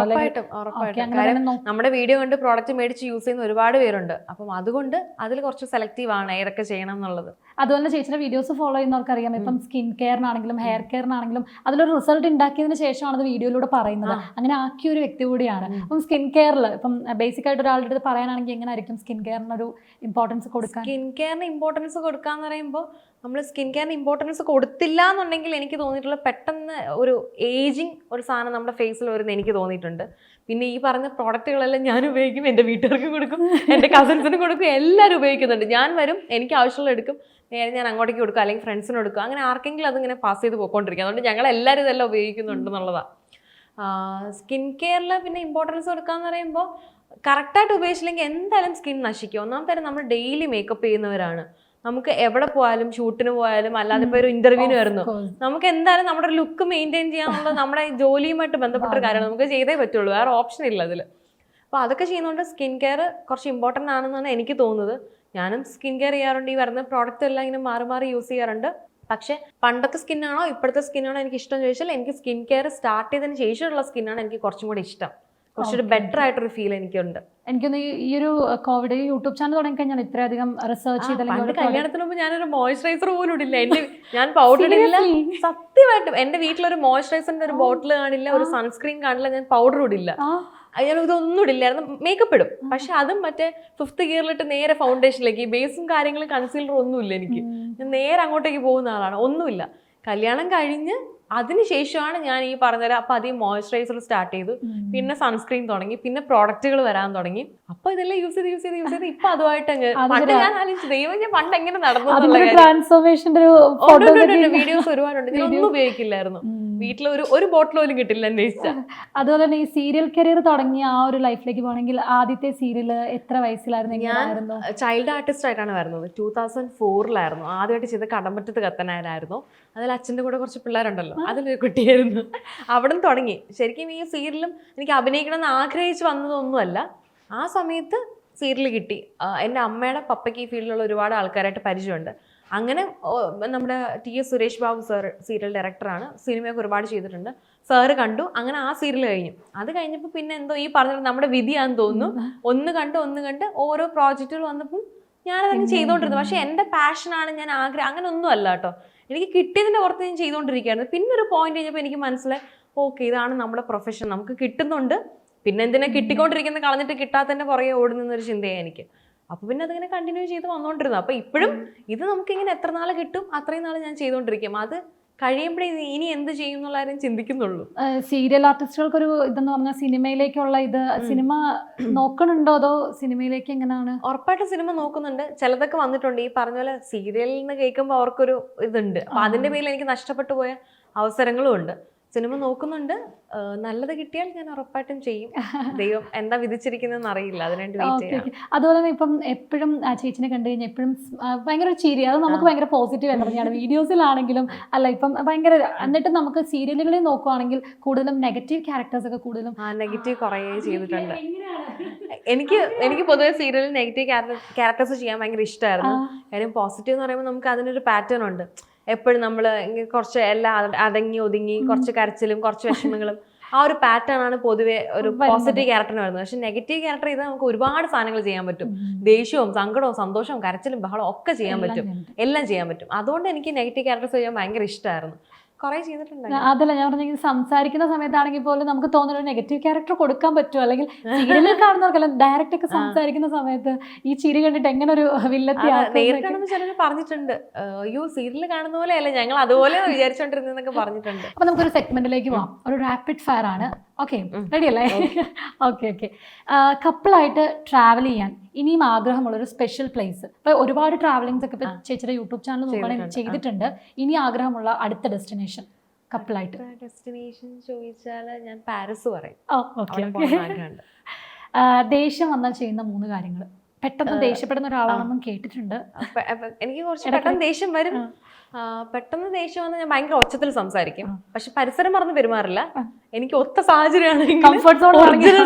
ഉറപ്പായിട്ടും. നമ്മുടെ വീഡിയോ കണ്ട് പ്രോഡക്റ്റ് മേടിച്ച് യൂസ് ചെയ്യുന്ന ഒരുപാട് പേരുണ്ട്. അപ്പം അതുകൊണ്ട് അതിൽ കുറച്ച് സെലക്റ്റീവ് ആണ് ഏതൊക്കെ ചെയ്യണം എന്നുള്ളത്. അതുപോലെ ചേച്ചിയുടെ വീഡിയോസ് ഫോളോ ചെയ്യുന്നവർക്ക് അറിയാം, ഇപ്പം സ്കിൻ കെയറിനാണെങ്കിലും ഹെയർ കെയറിനാണെങ്കിലും അതിലൊരു റിസൾട്ട് ഉണ്ടാക്കിയതിന് ശേഷമാണ് അത് വീഡിയോയിലൂടെ പറയുന്നത്. അങ്ങനെ ആക്കിയ ഒരു വ്യക്തി കൂടിയാണ്. അപ്പം സ്കിൻ കെയറിൽ ഇപ്പം ബേസിക് ആയിട്ട് ഒരാളുടെ അടുത്ത് പറയാനാണെങ്കിൽ എങ്ങനെ ആയിരിക്കും സ്കിൻ കെയറിനൊരു ഇമ്പോർട്ടൻസ് കൊടുക്കുക? സ്കിൻ കെയറിന് ഇമ്പോർട്ടൻസ് കൊടുക്കാന്ന് പറയുമ്പോൾ നമ്മൾ സ്കിൻ കെയറിന് ഇമ്പോർട്ടൻസ് കൊടുത്തില്ല എന്നുണ്ടെങ്കിൽ എനിക്ക് തോന്നിയിട്ടുള്ള പെട്ടെന്ന് ഒരു ഏജിങ് ഒരു സാധനം നമ്മുടെ ഫേസിൽ വരുന്ന എനിക്ക് തോന്നിയിട്ടുണ്ട്. പിന്നെ ഈ പറഞ്ഞ പ്രോഡക്റ്റുകളെല്ലാം ഞാൻ ഉപയോഗിക്കും, എൻ്റെ വീട്ടുകാർക്ക് കൊടുക്കും, എൻ്റെ കസിൻസിന് കൊടുക്കും, എല്ലാവരും ഉപയോഗിക്കുന്നുണ്ട്. ഞാൻ വരും, എനിക്ക് ആവശ്യമുള്ള എടുക്കും, നേരെ ഞാൻ അങ്ങോട്ടേക്ക് കൊടുക്കും, അല്ലെങ്കിൽ ഫ്രണ്ട്സിന് കൊടുക്കും. അങ്ങനെ ആർക്കെങ്കിലും അതിങ്ങനെ പാസ് ചെയ്ത് പോയിക്കൊണ്ടിരിക്കും. അതുകൊണ്ട് ഞങ്ങൾ എല്ലാവരും ഇതെല്ലാം ഉപയോഗിക്കുന്നുണ്ടെന്നുള്ളതാണ്. സ്കിൻ കെയറിൽ പിന്നെ ഇമ്പോർട്ടൻസ് കൊടുക്കാന്ന് പറയുമ്പോൾ കറക്റ്റായിട്ട് ഉപയോഗിച്ചില്ലെങ്കിൽ എന്തായാലും സ്കിൻ നശിക്കും. ഒന്നാമത്തെ നമ്മൾ ഡെയിലി മേക്കപ്പ് ചെയ്യുന്നവരാണ്. നമുക്ക് എവിടെ പോയാലും, ഷൂട്ടിന് പോയാലും, അല്ലാതെ ഇപ്പോൾ ഒരു ഇന്റർവ്യൂവിന് വരുന്നു, നമുക്ക് എന്തായാലും നമ്മുടെ ലുക്ക് മെയിൻറ്റെയിൻ ചെയ്യാന്നുള്ളത് നമ്മുടെ ജോലിയുമായിട്ട് ബന്ധപ്പെട്ട ഒരു കാര്യമാണ്. നമുക്ക് ചെയ്തേ പറ്റുള്ളൂ, വേറെ ഓപ്ഷൻ ഇല്ല അതിൽ. അപ്പോൾ അതൊക്കെ ചെയ്യുന്നതുകൊണ്ട് സ്കിൻ കെയർ കുറച്ച് ഇമ്പോർട്ടൻ്റ് ആണെന്നാണ് എനിക്ക് തോന്നുന്നത്. ഞാനും സ്കിൻ കെയർ ചെയ്യാറുണ്ട്. ഈ വരുന്ന പ്രോഡക്റ്റ് എല്ലാം ഇങ്ങനെ മാറി മാറി യൂസ് ചെയ്യാറുണ്ട്. പക്ഷേ പണ്ടത്തെ സ്കിന്നാണോ ഇപ്പോഴത്തെ സ്കിന്നാണോ എനിക്ക് ഇഷ്ടം ചോദിച്ചാൽ എനിക്ക് സ്കിൻ കെയർ സ്റ്റാർട്ട് ചെയ്തതിന് ശേഷമുള്ള സ്കിന്നാണ് എനിക്ക് കുറച്ചും കൂടി ഇഷ്ടം. കുറച്ചൊരു ബെറ്റർ ആയിട്ടൊരു ഫീൽ എനിക്കുണ്ട്. എനിക്കൊന്ന് ഈ ഒരു കോവിഡ് യൂട്യൂബ് ചാനൽ തുടങ്ങി കഴിഞ്ഞാൽ ഇത്രയധികം റിസർച്ച് ചെയ്ത് കല്യാണത്തിന് മുമ്പ് ഞാനൊരു മോയ്സ്ചറൈസർ പോലും ഇടില്ല. ഞാൻ പൗഡർ ഇടില്ല. സത്യമായിട്ടും എന്റെ വീട്ടിലൊരു മോയ്സ്ചറൈസറിന്റെ ഒരു ബോട്ടിൽ കാണില്ല, ഒരു സൺസ്ക്രീൻ കാണില്ല, ഞാൻ പൗഡർ ഇടില്ല, ഞാൻ ഇതൊന്നും ഇടില്ലായിരുന്നു. മേക്കപ്പ് ഇടും, പക്ഷെ അതും മറ്റേ 5th ഗിയറിലിട്ട് നേരെ ഫൗണ്ടേഷനിലേക്ക്. ഈ ബേസും കാര്യങ്ങളും കൺസീലറും ഒന്നുമില്ല എനിക്ക്. ഞാൻ നേരെ അങ്ങോട്ടേക്ക് പോകുന്ന ആളാണ്, ഒന്നുമില്ല. കല്യാണം കഴിഞ്ഞ് അതിനുശേഷമാണ് ഞാൻ ഈ പറഞ്ഞുതരാം. അപ്പൊ ആദ്യം മോയ്സ്ചറൈസർ സ്റ്റാർട്ട് ചെയ്തു, പിന്നെ സൺസ്ക്രീൻ തുടങ്ങി, പിന്നെ പ്രോഡക്റ്റുകൾ വരാൻ തുടങ്ങി. അപ്പൊ ഇതെല്ലാം യൂസ് ചെയ്ത് ഇപ്പൊ അതുമായിട്ട് പണ്ട് ഞാൻ ആലോചിച്ചു, ദൈവം ഞാൻ പണ്ട് എങ്ങനെ നടന്നു. വീഡിയോസ് ഒരുപാടുണ്ട്, ഇതിലൊന്നും ഉപയോഗിക്കില്ലായിരുന്നു. വീട്ടിൽ ഒരു ബോട്ടിൽ പോലും കിട്ടില്ല അന്വേഷിച്ച. അതുപോലെ തന്നെ ഈ സീരിയൽ കരിയർ തുടങ്ങിയ ആ ഒരു ലൈഫിലേക്ക് പോകണമെങ്കിൽ ആദ്യത്തെ സീരിയൽ എത്ര വയസ്സിലായിരുന്നു, എങ്ങനെയായിരുന്നു? ചൈൽഡ് ആർട്ടിസ്റ്റ് ആയിട്ടാണ് വരുന്നത്. 2004 ആദ്യമായിട്ട് ചെയ്ത കടമ്പറ്റത്ത് കത്തനായിരുന്നു. അതിൽ അച്ഛൻ്റെ കൂടെ കുറച്ച് പിള്ളേരുണ്ടല്ലോ, അതിലൊരു കുട്ടിയായിരുന്നു. അവിടെ നിന്ന് തുടങ്ങി. ശരിക്കും ഈ സീരിയലും എനിക്ക് അഭിനയിക്കണം എന്ന് ആഗ്രഹിച്ച് വന്നതൊന്നുമല്ല. ആ സമയത്ത് സീരിയൽ കിട്ടി. എൻ്റെ അമ്മയുടെ പപ്പയ്ക്ക് ഈ ഫീൽഡിലുള്ള ഒരുപാട് ആൾക്കാരായിട്ട് പരിചയമുണ്ട്. അങ്ങനെ നമ്മുടെ TS Suresh Babu sir serial ഡയറക്ടറാണ്, സിനിമയൊക്കെ ഒരുപാട് ചെയ്തിട്ടുണ്ട്. സാറ് കണ്ടു, അങ്ങനെ ആ സീരിയൽ കഴിഞ്ഞു. അത് കഴിഞ്ഞപ്പോൾ പിന്നെ എന്തോ ഈ പറഞ്ഞ നമ്മുടെ വിധിയാന്ന് തോന്നുന്നു, ഒന്ന് കണ്ട് ഓരോ പ്രോജക്റ്റുകൾ വന്നപ്പോൾ ഞാനതങ്ങ് ചെയ്തുകൊണ്ടിരുന്നു. പക്ഷെ എൻ്റെ പാഷനാണ്, ഞാൻ അങ്ങനെ ഒന്നും അല്ല കേട്ടോ. എനിക്ക് കിട്ടിയതിൻ്റെ പുറത്ത് ഞാൻ ചെയ്തുകൊണ്ടിരിക്കുകയായിരുന്നു. പിന്നെ ഒരു പോയിന്റ് കഴിഞ്ഞപ്പോൾ എനിക്ക് മനസ്സിലായി, ഓക്കെ ഇതാണ് നമ്മുടെ പ്രൊഫഷൻ, നമുക്ക് കിട്ടുന്നുണ്ട്, പിന്നെ എന്തിനാ കിട്ടിക്കൊണ്ടിരിക്കുന്ന കളഞ്ഞിട്ട് കിട്ടാത്തതിൻ്റെ പുറകെ ഓടുന്നൊരു ചിന്തയാണ് എനിക്ക്. അപ്പോൾ പിന്നെ അതിങ്ങനെ കണ്ടിന്യൂ ചെയ്ത് വന്നുകൊണ്ടിരുന്നു. അപ്പോൾ ഇപ്പോഴും ഇത് നമുക്കിങ്ങനെ എത്ര നാൾ കിട്ടും അത്രയും നാൾ ഞാൻ ചെയ്തുകൊണ്ടിരിക്കും. അത് കഴിയുമ്പോഴേ ഇനി എന്ത് ചെയ്യും എന്നുള്ള കാര്യം ചിന്തിക്കുന്നുള്ളൂ. സീരിയൽ ആർട്ടിസ്റ്റുകൾക്കൊരു ഇതെന്ന് പറഞ്ഞാൽ സിനിമയിലേക്കുള്ള ഇത്, സിനിമ നോക്കണുണ്ടോ അതോ സിനിമയിലേക്ക് എങ്ങനെയാണ്? ഉറപ്പായിട്ടും സിനിമ നോക്കുന്നുണ്ട്. ചിലതൊക്കെ വന്നിട്ടുണ്ട്. ഈ പറഞ്ഞ പോലെ സീരിയലിൽ നിന്ന് കേൾക്കുമ്പോൾ അവർക്കൊരു ഇതുണ്ട്. അപ്പൊ അതിന്റെ പേരിൽ എനിക്ക് നഷ്ടപ്പെട്ടു പോയ അവസരങ്ങളും ഉണ്ട്. സിനിമ നോക്കുന്നുണ്ട്. നല്ലത് കിട്ടിയാൽ ഞാൻ ഉറപ്പായിട്ടും ചെയ്യും. ദൈവം എന്താ വിധിച്ചിരിക്കുന്നതെന്ന് അറിയില്ല, അതിനുവേണ്ടി വെയിറ്റ് ചെയ്യാം. അതുപോലെ തന്നെ ഇപ്പം എപ്പോഴും ചേച്ചിനെ കണ്ടു കഴിഞ്ഞാൽ എപ്പോഴും ഭയങ്കര ചിരി, അത് നമുക്ക് ഭയങ്കര പോസിറ്റീവ് എനർജിയാണ്. വീഡിയോസിലാണെങ്കിലും അല്ല ഇപ്പം ഭയങ്കര. എന്നിട്ട് നമുക്ക് സീരിയലുകളിൽ നോക്കുവാണെങ്കിൽ കൂടുതലും നെഗറ്റീവ് ക്യാരക്ടേഴ്സ് ഒക്കെ കൂടുതലും. നെഗറ്റീവ് കുറേ ചെയ്തിട്ടുണ്ട്. എനിക്ക് പൊതുവെ സീരിയലിൽ നെഗറ്റീവ് ക്യാരക്ടേഴ്സ് ചെയ്യാൻ ഭയങ്കര ഇഷ്ടമായിരുന്നു. കാര്യം പോസിറ്റീവ് എന്ന് പറയുമ്പോൾ നമുക്ക് അതിനൊരു പാറ്റേൺ ഉണ്ട്. എപ്പോഴും നമ്മൾ കുറച്ച് എല്ലാം അടങ്ങി ഒതുങ്ങി, കുറച്ച് കരച്ചിലും കുറച്ച് വിഷമങ്ങളും, ആ ഒരു പാറ്റേൺ ആണ് പൊതുവെ ഒരു പോസിറ്റീവ് ക്യാരക്ടറിന് വരുന്നത്. പക്ഷെ നെഗറ്റീവ് ക്യാരക്ടർ ചെയ്താൽ നമുക്ക് ഒരുപാട് സാധനങ്ങൾ ചെയ്യാൻ പറ്റും. ദേഷ്യവും സങ്കടവും സന്തോഷവും കരച്ചിലും ബഹളവും ഒക്കെ ചെയ്യാൻ പറ്റും, എല്ലാം ചെയ്യാൻ പറ്റും. അതുകൊണ്ട് എനിക്ക് നെഗറ്റീവ് ക്യാരക്ടേഴ്സ് ചെയ്യാൻ ഭയങ്കര ഇഷ്ടമായിരുന്നു. കുറേ ചെയ്തിട്ടുണ്ട്. അതല്ല ഞാൻ പറഞ്ഞ സംസാരിക്കുന്ന സമയത്താണെങ്കിൽ പോലും നമുക്ക് തോന്നുന്ന ഒരു നെഗറ്റീവ് ക്യാരക്ടർ കൊടുക്കാൻ പറ്റുമോ, അല്ലെങ്കിൽ സീരിയലിൽ കാണുന്നവർക്കല്ല ഡയറക്റ്റ് ഒക്കെ സംസാരിക്കുന്ന സമയത്ത് ഈ ചിരി കണ്ടിട്ട് എങ്ങനെ ഒരു വില്ലത്തി നേരിട്ടാണെന്ന് ചിലർ പറഞ്ഞിട്ടുണ്ട്. അയ്യോ സീരിയൽ കാണുന്ന പോലെ അല്ല, ഞങ്ങൾ അതുപോലെ വിചാരിച്ചോണ്ടിരുന്നൊക്കെ പറഞ്ഞിട്ടുണ്ട്. അപ്പൊ നമുക്കൊരു സെഗ്മെന്റിലേക്ക് പോവാം. ഒരു റാപ്പിഡ് ഫയർ ആണ്. ഓക്കെ, റെഡി അല്ലേ? ഓക്കെ. കപ്പിളായിട്ട് ട്രാവൽ ചെയ്യാൻ ഇനിയും ആഗ്രഹമുള്ളൊരു സ്പെഷ്യൽ പ്ലേസ്. ഇപ്പൊ ഒരുപാട് ട്രാവലിംഗ്സ് ഒക്കെ ഇപ്പൊ ചേച്ചിയുടെ യൂട്യൂബ് ചാനൽ നോക്കുകയാണെങ്കിൽ ചെയ്തിട്ടുണ്ട്. ഇനി ആഗ്രഹമുള്ള അടുത്ത ഡെസ്റ്റിനേഷൻ കപ്പിളായിട്ട്? ഡെസ്റ്റിനേഷൻ ചോദിച്ചാൽ ഞാൻ പാരീസ് പറയും. ദേഷ്യം വന്നാൽ ചെയ്യുന്ന 3 കാര്യങ്ങൾ. പെട്ടെന്ന് ദേഷ്യപ്പെടുന്ന ഒരാളാണെന്നും കേട്ടിട്ടുണ്ട്. എനിക്ക് കുറച്ച് പെട്ടെന്ന് ദേഷ്യം വരും. പെട്ടെന്ന് ദേഷ്യം വന്നാൽ ഞാൻ ഭയങ്കര ഒച്ചത്തിൽ സംസാരിക്കും. പക്ഷെ പരിസരം മറന്ന് പെരുമാറില്ല. എനിക്ക് ഒത്ത സാഹചര്യമാണെങ്കിൽ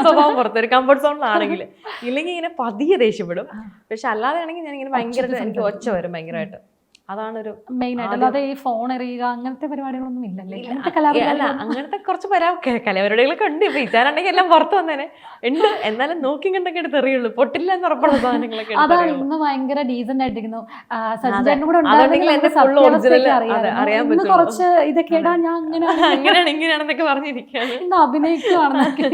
സ്വഭാവം പുറത്തൊരു കംഫർട്ട് സോണിലാണെങ്കിൽ, ഇല്ലെങ്കിൽ ഇങ്ങനെ പതിയെ ദേഷ്യപ്പെടും. പക്ഷെ അല്ലാതെ ആണെങ്കിൽ ഞാൻ ഇങ്ങനെ ഭയങ്കര എനിക്ക് ഒച്ച വരും ഭയങ്കരമായിട്ട്. അതാണൊരു മെയിൻ ആയിട്ട്. അല്ലാതെ ഈ ഫോൺ എറിയുക അങ്ങനത്തെ പരിപാടികളൊന്നും ഇല്ലല്ലേ? അങ്ങനത്തെ കുറച്ച് കലാപരിപാടികളൊക്കെ ഉണ്ട്. ഇപ്പൊ ഇച്ചാരുണ്ടെങ്കിൽ എല്ലാം പുറത്ത് വന്നേനെ ഉണ്ട്. എന്നാലും നോക്കി കണ്ടൊക്കെ എടുത്ത് എറിയുള്ളൂ. പൊട്ടില്ല എന്ന് ഉറപ്പുള്ള സാധനങ്ങളൊക്കെ. അതാണ് ഇന്ന് ഭയങ്കര ഡീസന്റ് ആയിട്ടിരിക്കുന്നു. സച്ചിൻ കൂടെ കുറച്ച് ഇതൊക്കെ ഇടാ, ഞാൻ അങ്ങനെയാണ് ഇങ്ങനെയാണെന്നൊക്കെ പറഞ്ഞിരിക്കുകയാണ്. ഇന്ന് അഭിനയിക്കുകയാണെന്നൊക്കെ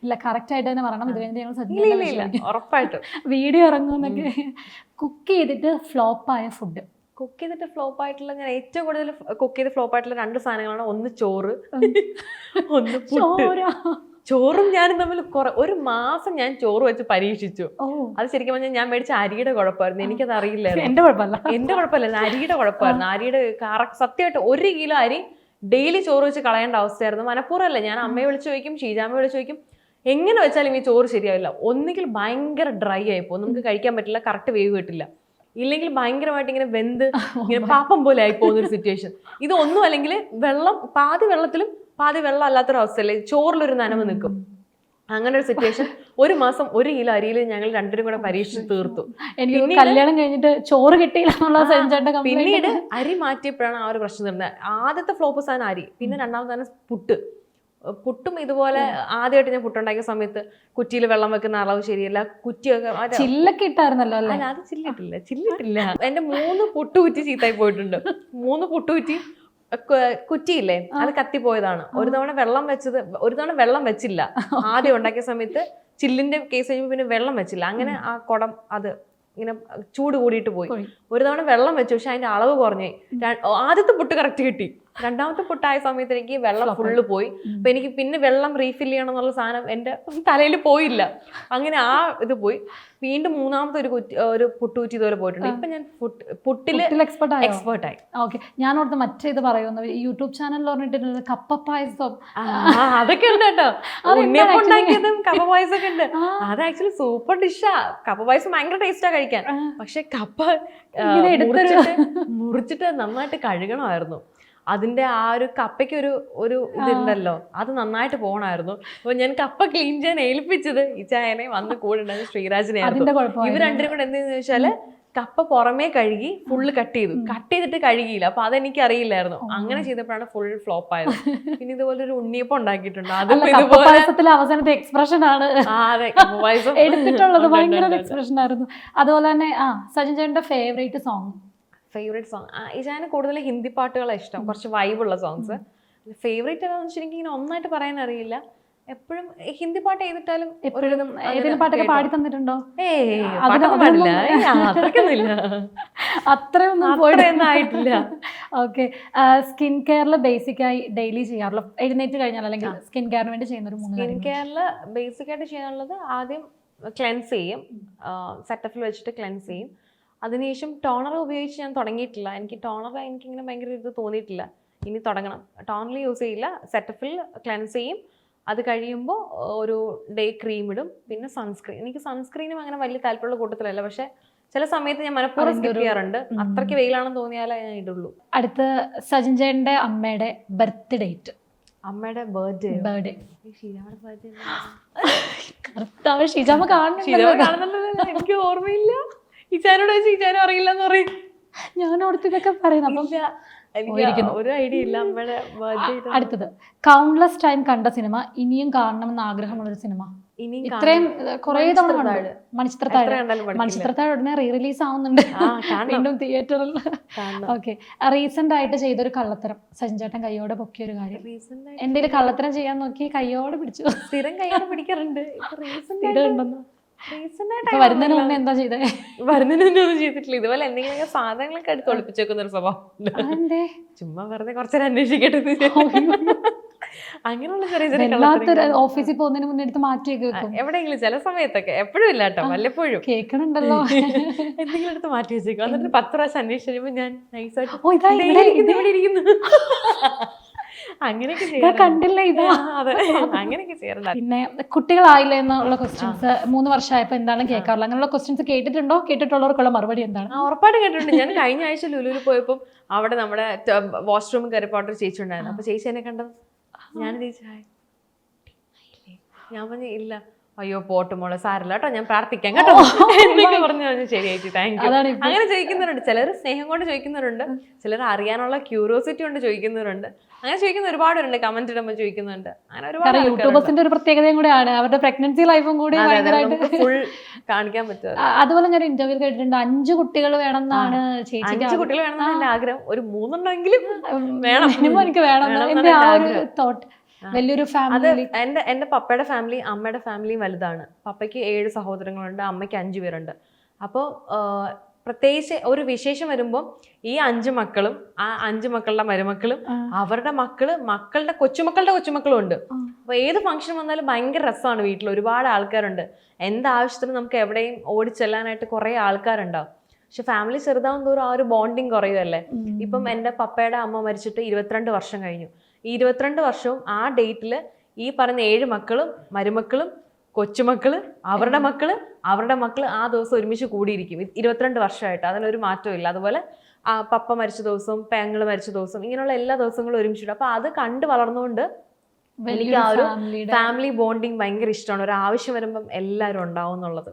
ഇല്ല, കറക്റ്റ് ആയിട്ട് തന്നെ പറയണം. ഇത് കഴിഞ്ഞ് ഞങ്ങൾ സച്ചിൻ ഉറപ്പായിട്ടും വീഡിയോ ഇറങ്ങുമെന്നൊക്കെ. കുക്ക് ചെയ്തിട്ട് ഫ്ലോപ്പായ ഫുഡ്. കുക്ക് ചെയ്തിട്ട് ഫ്ലോപ്പ് ആയിട്ടുള്ള, ഞാൻ ഏറ്റവും കൂടുതൽ കുക്ക് ചെയ്ത് ഫ്ലോപ്പ് ആയിട്ടുള്ള 2 സാധനങ്ങളാണ്. ഒന്ന് ചോറ്, ഒന്ന് പുട്ട്. ചോറും ഞാനും തമ്മിൽ ഒരു മാസം ഞാൻ ചോറ് വെച്ച് പരീക്ഷിച്ചു. അത് ശരിക്കും പറഞ്ഞാൽ ഞാൻ മേടിച്ച അരിയുടെ കുഴപ്പമായിരുന്നു. എനിക്കത് അറിയില്ലായിരുന്നു. എന്റെ കുഴപ്പമല്ല, അരിയുടെ കുഴപ്പമായിരുന്നു. അരിയുടെ സത്യമായിട്ട് 1 കിലോ അരി ഡെയിലി ചോറ് വെച്ച് കളയേണ്ട അവസ്ഥയായിരുന്നു. മനഃപൂർവ്വമല്ല, ഞാൻ അമ്മയെ വിളിച്ചു ചോദിക്കും, ഷീജാമ്മയെ വിളിച്ചു ചോദിക്കും, എങ്ങനെ വെച്ചാലും ഈ ചോറ് ശരിയാവില്ല. ഒന്നുകിൽ ഭയങ്കര ഡ്രൈ ആയിപ്പോ, നമുക്ക് കഴിക്കാൻ പറ്റില്ല, കറക്റ്റ് വേവ് കിട്ടില്ല. ഇല്ലെങ്കിൽ ഭയങ്കരമായിട്ട് ഇങ്ങനെ വെന്ത് ഇങ്ങനെ പാപ്പം പോലെ ആയി പോകുന്നൊരു സിറ്റുവേഷൻ. ഇതൊന്നും അല്ലെങ്കിൽ വെള്ളം പാതി വെള്ളത്തിലും പാതി വെള്ളം അല്ലാത്തൊരു അവസ്ഥയല്ലേ, ചോറിലൊരു നനവ് നിൽക്കും. അങ്ങനെ ഒരു സിറ്റുവേഷൻ. 1 മാസം 1 കിലോ അരിയിൽ ഞങ്ങൾ 2 കൂടെ പരീക്ഷിച്ച് തീർത്തു. എനിക്ക് കല്യാണം കഴിഞ്ഞിട്ട് ചോറ് കിട്ടിയില്ല. പിന്നീട് അരി മാറ്റിയപ്പോഴാണ് ആ ഒരു പ്രശ്നം തീർന്നത്. ആദ്യത്തെ ഫ്ലോപ്പ് സാധനം അരി, പിന്നെ 2ാമത്തെ സാധനം പുട്ടും ഇതുപോലെ ആദ്യമായിട്ട് ഞാൻ പുട്ടുണ്ടാക്കിയ സമയത്ത് കുറ്റിയിൽ വെള്ളം വെക്കുന്ന അളവ് ശരിയല്ല. കുറ്റിയൊക്കെ ചില്ലൊക്കെ ഇട്ടായിരുന്നല്ലോ അല്ലേ? അത് ചില്ലിട്ടില്ല. എന്റെ 3 പുട്ടുകുറ്റി ചീത്തായി പോയിട്ടുണ്ട്. 3 പുട്ടുകുറ്റി കുറ്റിയില്ലേ, അത് കത്തിപ്പോയതാണ്. ഒരു തവണ വെള്ളം വെച്ചില്ല. ആദ്യം ഉണ്ടാക്കിയ സമയത്ത് ചില്ലിന്റെ കേസ് കഴിയുമ്പോൾ പിന്നെ വെള്ളം വെച്ചില്ല. അങ്ങനെ ആ കുടം അത് ഇങ്ങനെ ചൂട് കൂടിയിട്ട് പോയി. ഒരു തവണ വെള്ളം വെച്ചു, പക്ഷെ അതിന്റെ അളവ് കുറഞ്ഞു. ആദ്യത്തെ പുട്ട് കറക്റ്റ് കിട്ടി, രണ്ടാമത്തെ പൊട്ടായ സമയത്ത് എനിക്ക് വെള്ളം ഫുള്ള് പോയി. അപ്പൊ എനിക്ക് പിന്നെ വെള്ളം റീഫിൽ ചെയ്യണം എന്നുള്ള സാധനം എൻ്റെ തലയിൽ പോയില്ല. അങ്ങനെ ആ ഇത് പോയി. വീണ്ടും മൂന്നാമത്തെ ഒരു പുട്ടുകുറ്റി ഇതുവരെ പോയിട്ടുണ്ട്. ഇപ്പൊ ഞാൻ പുട്ടിൽ എക്സ്പേർട്ടായി. ഓക്കെ, ഞാൻ ഓർത്ത് മറ്റേ ഇത് പറയുന്നു, യൂട്യൂബ് ചാനലിൽ പറഞ്ഞിട്ടുണ്ട് കപ്പ പായസം. അതൊക്കെ ഉണ്ട് കേട്ടോ. ഉണ്ണിയപ്പം ഉണ്ടാക്കിയതും കപ്പ പായസം ഒക്കെ ഉണ്ട്. അത് ആക്ച്വലി സൂപ്പർ ഡിഷാ. കപ്പ പായസം ഭയങ്കര ടേസ്റ്റാ കഴിക്കാൻ. പക്ഷെ കപ്പ മുറിച്ചിട്ട് നന്നായിട്ട് കഴുകണമായിരുന്നു. അതിന്റെ ആ ഒരു കപ്പയ്ക്ക് ഒരു ഇതുണ്ടല്ലോ, അത് നന്നായിട്ട് പോകണമായിരുന്നു. അപ്പൊ ഞാൻ കപ്പ ക്ലീൻ ചെയ്യാൻ ഏൽപ്പിച്ചത് ഈ ചായനെ വന്ന് കൂടെ ഉണ്ടായിരുന്ന ശ്രീരാജിനെ ആയിരുന്നു. ഇവർ രണ്ടും കൂടെ എന്തെന്ന് ചോദിച്ചാല് കപ്പ പുറമേ കഴുകി ഫുള്ള് കട്ട് ചെയ്തിട്ട് കഴുകിയില്ല. അപ്പൊ അതെനിക്ക് അറിയില്ലായിരുന്നു. അങ്ങനെ ചെയ്തപ്പോഴാണ് ഫുൾ ഫ്ലോപ്പ് ആയത്. പിന്നെ ഇതുപോലെ ഒരു ഉണ്ണിയപ്പം ഉണ്ടാക്കിയിട്ടുണ്ട്. അതും ഇതുപോലെ അവസാനത്തെ എക്സ്പ്രഷൻ ആണ് എടുത്തിട്ടുള്ളത്. ഭയങ്കര എക്സ്പ്രഷൻ ആയിരുന്നു. അതുപോലെ തന്നെ സജിൻ ചേട്ടന്റെ ഫേവറേറ്റ് സോങ് ഈ ചാനൽ കൂടുതൽ ഹിന്ദി പാട്ടുകളാണ് ഇഷ്ടം, കുറച്ച് വൈബുള്ള സോങ്സ്. ഫേവറേറ്റ് ഏതാണെന്ന് വെച്ചാൽ എനിക്ക് ഇങ്ങനെ ഒന്നായിട്ട് പറയാൻ അറിയില്ല. എപ്പോഴും ഹിന്ദി പാട്ട് ചെയ്തിട്ടാലും ഏതെങ്കിലും പാട്ടൊക്കെ പാടി തന്നിട്ടുണ്ടോ? അത്രയൊന്നും ആയിട്ടില്ല. ഓക്കെ, സ്കിൻ കെയറിൽ ബേസിക്കായി ഡെയിലി ചെയ്യാറുള്ള, എഴുന്നേറ്റ് കഴിഞ്ഞാൽ അല്ലെങ്കിൽ സ്കിൻ കെയറിന് വേണ്ടി ചെയ്യുന്ന ഒരു 3 സ്കിൻ കെയറിൽ ബേസിക് ആയിട്ട് ചെയ്യാനുള്ളത് ആദ്യം ക്ലെൻസ് ചെയ്യും, സെറ്റഫിൽ വെച്ചിട്ട് ക്ലെൻസ് ചെയ്യും. അതിനുശേഷം ടോണർ ഉപയോഗിച്ച് ഞാൻ തുടങ്ങിയിട്ടില്ല. എനിക്കിങ്ങനെ ഭയങ്കര ഇത് തോന്നിയിട്ടില്ല. ഇനി തുടങ്ങണം. ടോണർ യൂസ് ചെയ്യില്ല, സെറ്റഫിൽ ക്ലെൻസ് ചെയ്യും. അത് കഴിയുമ്പോൾ ഒരു ഡേ ക്രീം ഇടും, പിന്നെ സൺസ്ക്രീൻ. എനിക്ക് സൺസ്ക്രീനും അങ്ങനെ വലിയ താല്പര്യമുള്ള കൂട്ടത്തിലല്ല, പക്ഷെ ചില സമയത്ത് ഞാൻ മനഃപൂർവ്വം സ്കിപ്പ് ചെയ്യാറുണ്ട്. അത്രയ്ക്ക് വെയിലാണെന്ന് തോന്നിയാലേ ഞാൻ ഇടുള്ളൂ. അടുത്ത സജിൻ ചേട്ടൻ്റെ അമ്മയുടെ ബർത്ത് ഡേറ്റ്. അമ്മയുടെ ബർത്ത്ഡേ ഷീജാമ്മ കാണുന്നുണ്ടല്ലോ. എനിക്ക് ഓർമ്മയില്ല. ഈച്ചാനോട് ചോദിച്ചാൽ ഈച്ചാനും അറിയില്ല എന്ന് പറയും. ഞാൻ ഓർത്ത് ഇതൊക്കെ പറയുന്നു. അപ്പം ഒരു ഐഡിയ ഇല്ല അമ്മയുടെ ബർത്ത്ഡേ. അടുത്തത് കൗണ്ട്ലെസ് ടൈം കണ്ട സിനിമ, ഇനിയും കാണണമെന്ന് ആഗ്രഹമുള്ളൊരു സിനിമ. ഇത്രയും കുറെ തവണ മണിച്ചിത്രത്താഴ് ഉടനെ റീ റിലീസ് ആവുന്നുണ്ട് വീണ്ടും തിയേറ്ററിൽ. ഓക്കെ, റീസെന്റ് ആയിട്ട് ചെയ്തൊരു കള്ളത്തരം, സജിൻ ചേട്ടൻ കയ്യോടെ പൊക്കിയ ഒരു കാര്യം. എന്റെ കള്ളത്തരം ചെയ്യാൻ നോക്കി കയ്യോടെ പിടിച്ചു. സ്ഥിരം കയ്യോടെ പിടിക്കാറുണ്ട്. വരുന്നതിന് മുന്നേ എന്താ ചെയ്തേ? വരുന്നതിന് മുന്നേ ഒന്നും ചെയ്തിട്ടില്ല. ഇതുപോലെ എന്തെങ്കിലും സാധനങ്ങളൊക്കെ എടുത്ത് ഒളിപ്പിച്ചു വെക്കുന്ന ഒരു സ്വഭാവം. ചുമ്മാ വെറുതെ കുറച്ചേരം അന്വേഷിക്കട്ടെ. അങ്ങനെയുള്ള ചെറിയ ചെറിയ ഓഫീസിൽ പോകുന്നതിന് മുന്നേ എടുത്ത് മാറ്റി വെക്കും എവിടെയെങ്കിലും, ചില സമയത്തൊക്കെ. എപ്പോഴും ഇല്ല കേട്ടോ, വല്ലപ്പോഴും കേൾക്കണുണ്ടല്ലോ. എന്തെങ്കിലും എടുത്ത് മാറ്റി വെച്ചേക്കും. എന്നിട്ട് 10 പ്രാവശ്യം അന്വേഷിച്ച് കഴിയുമ്പോൾ ഞാൻ നൈസായിട്ട് ഇരിക്കുന്നു. അങ്ങനെയൊക്കെ കണ്ടില്ല ഇത്. അതെ, അങ്ങനെയൊക്കെ ചെയ്യാറുണ്ട്. പിന്നെ കുട്ടികളായില്ല എന്നുള്ള ക്വസ്റ്റ്യൻസ് 3 വർഷമായപ്പോ എന്താണ് കേൾക്കാറുള്ളത്? അങ്ങനെയുള്ള ക്വസ്റ്റ്യൻസ് കേട്ടിട്ടുണ്ടോ? കേട്ടിട്ടുള്ളവർക്കുള്ള മറുപടി എന്താണ്? ഉറപ്പായിട്ട് കേട്ടിട്ടുണ്ട്. ഞാൻ കഴിഞ്ഞ ആഴ്ച ലുലുവിൽ പോയപ്പോൾ അവിടെ നമ്മുടെ വാഷ്റൂമിൽ കയറിപ്പോട്ടർ ചേച്ചി ഉണ്ടായിരുന്നു. അപ്പൊ ചേച്ചി എന്നെ കണ്ടത് ഞാൻ ഞാൻ പറഞ്ഞു ഇല്ല, അയ്യോ പോട്ട് മോളെ സാരില്ല കേട്ടോ, ഞാൻ പ്രാർത്ഥിക്കാം കേട്ടോ എന്നൊക്കെ പറഞ്ഞു. ശരിയായിട്ട് താങ്ക് യു. അങ്ങനെ ചോദിക്കുന്നവരുണ്ട്. ചിലർ സ്നേഹം കൊണ്ട് ചോദിക്കുന്നവരുണ്ട്, ചിലർ അറിയാനുള്ള ക്യൂരിയോസിറ്റി കൊണ്ട് ചോദിക്കുന്നവരുണ്ട്. അങ്ങനെ ചോദിക്കുന്ന ഒരുപാടുണ്ട്, കമന്റ് ഇടുമ്പോൾ ചോദിക്കുന്നുണ്ട്. അങ്ങനെ ഒരുപാട് യൂട്യൂബേഴ്സിന്റെ ഒരു പ്രത്യേകതയും കൂടെയാണ് അവരുടെ പ്രഗ്നൻസി ലൈഫും കൂടി ഫുൾ കാണിക്കാൻ പറ്റും. അതുപോലെ ഞാൻ ഇന്റർവ്യൂ കേട്ടിട്ടുണ്ട് 5 കുട്ടികൾ വേണമെന്നാണ് ചേച്ചിക്ക്. 5 കുട്ടികൾ വേണമെന്നാണ് എന്റെ ആഗ്രഹം. ഒരു 3 എണ്ണമെങ്കിലും വേണം, എനിക്ക് വേണം. എന്റെ ആ ഒരു തോട്ട് വലിയൊരു ഫാമിലി. എന്റെ പപ്പയുടെ ഫാമിലി അമ്മയുടെ ഫാമിലിയും വലുതാണ്. പപ്പയ്ക്ക് 7 സഹോദരങ്ങളുണ്ട്, അമ്മയ്ക്ക് 5 പേരുണ്ട്. അപ്പോൾ പ്രത്യേകിച്ച് ഒരു വിശേഷം വരുമ്പോൾ ഈ 5 മക്കളും ആ 5 മക്കളുടെ മരുമക്കളും അവരുടെ മക്കളുടെ കൊച്ചുമക്കളും ഉണ്ട്. അപ്പൊ ഏത് ഫംഗ്ഷൻ വന്നാലും ഭയങ്കര രസമാണ്. വീട്ടിൽ ഒരുപാട് ആൾക്കാരുണ്ട്. എന്താവശ്യത്തിനും നമുക്ക് എവിടെയും ഓടിച്ചെല്ലാനായിട്ട് കുറെ ആൾക്കാരുണ്ടാവും. പക്ഷെ ഫാമിലി ചെറുതാവും തോറും ആ ഒരു ബോണ്ടിങ് കുറയുമല്ലേ. ഇപ്പം എൻ്റെ പപ്പയുടെ അമ്മ മരിച്ചിട്ട് 22 വർഷം കഴിഞ്ഞു. ഈ 22 വർഷവും ആ ഡേറ്റിൽ ഈ പറഞ്ഞ 7 മക്കളും മരുമക്കളും കൊച്ചുമക്കള് അവരുടെ മക്കള് ആ ദിവസം ഒരുമിച്ച് കൂടിയിരിക്കും. 22 വർഷമായിട്ട് അതിനൊരു മാറ്റവും ഇല്ല. അതുപോലെ പപ്പ മരിച്ച ദിവസവും പെങ്ങള് മരിച്ച ദിവസം ഇങ്ങനെയുള്ള എല്ലാ ദിവസങ്ങളും ഒരുമിച്ചിടും. അപ്പൊ അത് കണ്ടു വളർന്നുകൊണ്ട് എനിക്ക് ആ ഒരു ഫാമിലി ബോണ്ടിങ് ഭയങ്കര ഇഷ്ടമാണ്. ഒരു ആവശ്യം വരുമ്പം എല്ലാവരും ഉണ്ടാവും എന്നുള്ളത്.